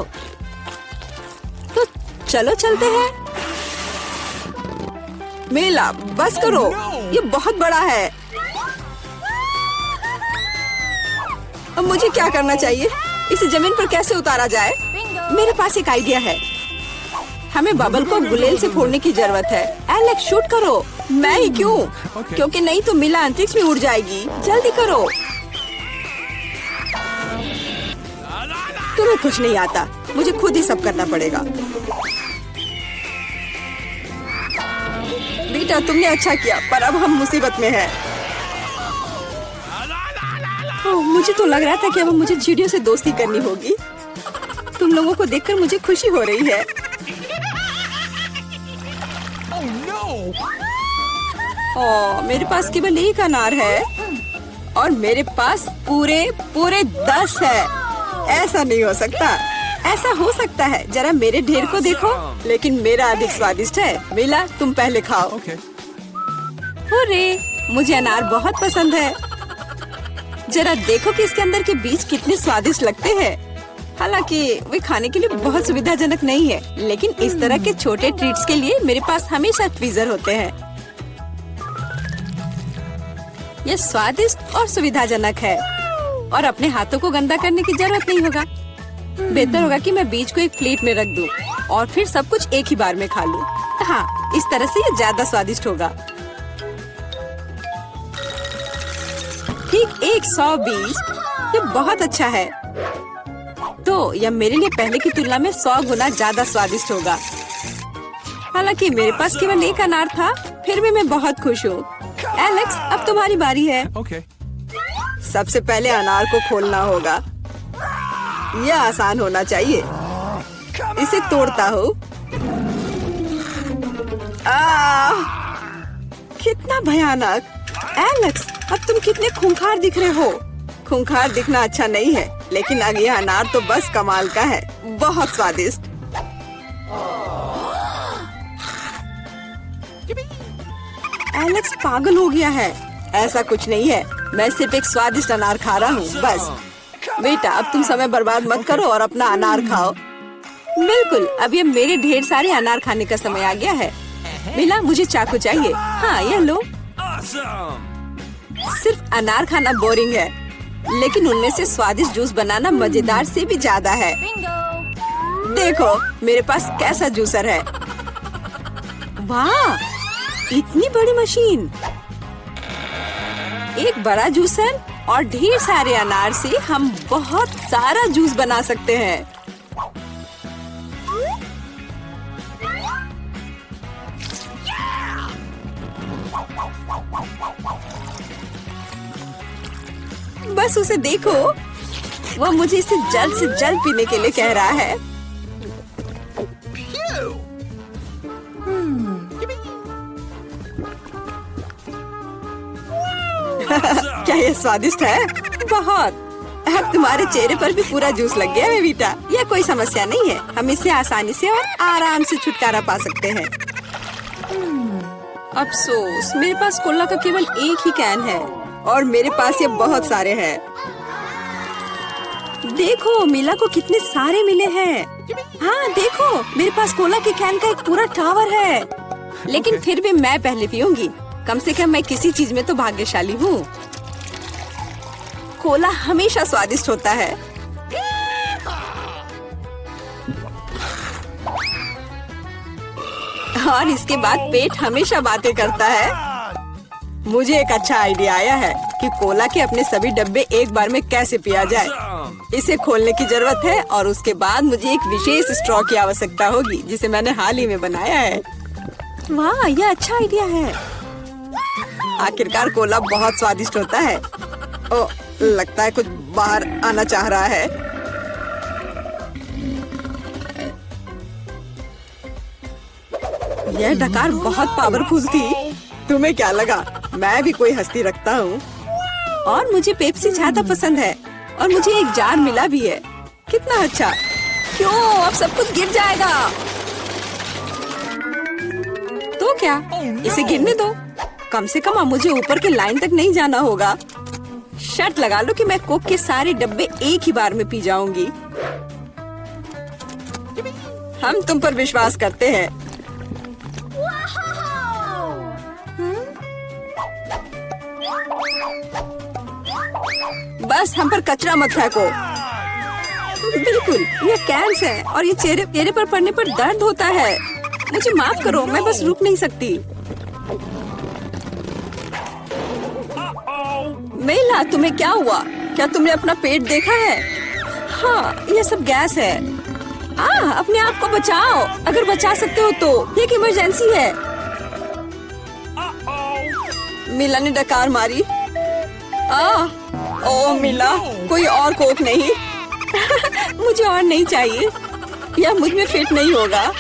तो चलो चलते हैं। मेला, बस करो, ये बहुत बड़ा है। अब मुझे क्या करना चाहिए? इसे जमीन पर कैसे उतारा जाए? मेरे पास एक आइडिया है। हमें बबल को गुलेल से फोड़ने की जरूरत है। एलेक्स, शूट करो। मैं ही क्यों? क्योंकि नहीं तो मिला अंतरिक्ष में उड़ जाएगी। जल्दी करो। तुम्हें कुछ नहीं आता, मुझे खुद ही सब करना पड़ेगा। बेटा, तुमने अच्छा किया, पर अब हम मुसीबत में हैं। ओह, मुझे तो लग रहा था कि अब मुझे चिड़ियों से दोस्ती करनी होगी। तुम लोगों को देखकर मुझे खुशी हो रही है। Oh no! ओह, मेरे पास केवल एक अनार है और मेरे पास पूरे 10 है। ऐसा नहीं हो सकता। ऐसा हो सकता है, जरा मेरे ढेर को देखो, लेकिन मेरा अधिक स्वादिष्ट है। मिला, तुम पहले खाओ। Okay. अरे, मुझे अनार बहुत पसंद है। जरा देखो कि इसके अंदर के बीज कितने स्वादिष्ट लगते हैं। हालांकि वे खाने के लिए बहुत सुविधाजनक नहीं है, लेकिन इस तरह के छोटे ट्रीट्स के लिए मेरे पास हमेशा ट्वीजर होते हैं। यह स्वादिष्ट और सुविधाजनक है और अपने हाथों को गंदा करने की जरूरत नहीं होगा। बेहतर होगा कि मैं बीज को एक प्लेट में रख दूं और फिर सब कुछ एक ही बार में खा लूं। हाँ, इस तरह से ये ज्यादा स्वादिष्ट होगा। ठीक 100 बीज, ये बहुत अच्छा है। तो यह मेरे लिए पहले की तुलना में 100 गुना ज्यादा स्वादिष्ट होगा। हालांकि मेरे पास केवल एक अनार था, फिर भी मैं बहुत खुश हूँ। एलेक्स, अब तुम्हारी बारी है। Okay. सबसे पहले अनार को खोलना होगा। यह आसान होना चाहिए। इसे तोड़ता हूँ। कितना भयानक! एलेक्स, अब तुम कितने खूंखार दिख रहे हो। खूंखार दिखना अच्छा नहीं है, लेकिन अब यह अनार तो बस कमाल का है। बहुत स्वादिष्ट। एलेक्स पागल हो गया है। ऐसा कुछ नहीं है, मैं सिर्फ एक स्वादिष्ट अनार खा रहा हूँ, बस। बेटा, अब तुम समय बर्बाद मत करो और अपना अनार खाओ। बिल्कुल, अब ये मेरे ढेर सारे अनार खाने का समय आ गया है। मिला, मुझे चाकू चाहिए। हाँ, यह लो। Awesome! सिर्फ अनार खाना बोरिंग है, लेकिन उनमें से स्वादिष्ट जूस बनाना मजेदार से भी ज्यादा है। देखो, मेरे पास कैसा जूसर है। वाह, इतनी बड़ी मशीन। एक बड़ा जूसर और ढेर सारे अनार से हम बहुत सारा जूस बना सकते हैं। बस उसे देखो, वो मुझे इसे जल्द से जल्द पीने के लिए कह रहा है। क्या ये स्वादिष्ट है? बहुत। अब तुम्हारे चेहरे पर भी पूरा जूस लग गया है बेटा। यह कोई समस्या नहीं है, हम इससे आसानी से और आराम से छुटकारा पा सकते हैं। अफसोस, मेरे पास कोला का केवल एक ही कैन है और मेरे पास ये बहुत सारे हैं। देखो, मिला को कितने सारे मिले हैं। हाँ देखो, मेरे पास कोला के कैन का एक पूरा टावर है। लेकिन फिर भी मैं पहले पीऊंगी। कम से कम मैं किसी चीज में तो भाग्यशाली हूँ। कोला हमेशा स्वादिष्ट होता है। और इसके बाद पेट हमेशा बातें करता है। मुझे एक अच्छा आइडिया आया है कि कोला के अपने सभी डब्बे एक बार में कैसे पिया जाए। इसे खोलने की जरूरत है और उसके बाद मुझे एक विशेष स्ट्रॉ की आवश्यकता होगी, जिसे मैंने हाल ही में बनाया है। वाह, यह अच्छा आइडिया है। आखिरकार कोला बहुत स्वादिष्ट होता है। ओ, लगता है कुछ बाहर आना चाह रहा है। यह डकार बहुत पावरफुल थी। तुम्हें क्या लगा? मैं भी कोई हस्ती रखता हूँ। और मुझे पेप्सी ज्यादा पसंद है और मुझे एक जार मिला भी है। कितना अच्छा। क्यों? अब सब कुछ गिर जाएगा। तो क्या, इसे गिरने दो। कम से कम अब मुझे ऊपर के लाइन तक नहीं जाना होगा। शर्त लगा लो कि मैं कोक के सारे डब्बे एक ही बार में पी जाऊंगी। हम तुम पर विश्वास करते हैं। बस हम पर कचरा मत फेंको। बिल्कुल, ये कैंस है और ये चेहरे पर पड़ने पर दर्द होता है। मुझे माफ करो, मैं बस रुक नहीं सकती। मेला, तुम्हें क्या हुआ? क्या तुमने अपना पेट देखा है? हाँ, ये सब गैस है। अपने आप को बचाओ, अगर बचा सकते हो तो। ये एक इमरजेंसी है। मिला ने डकार मारी। ओ मिला, कोई और कोक नहीं? मुझे और नहीं चाहिए, यह मुझ में फिट नहीं होगा।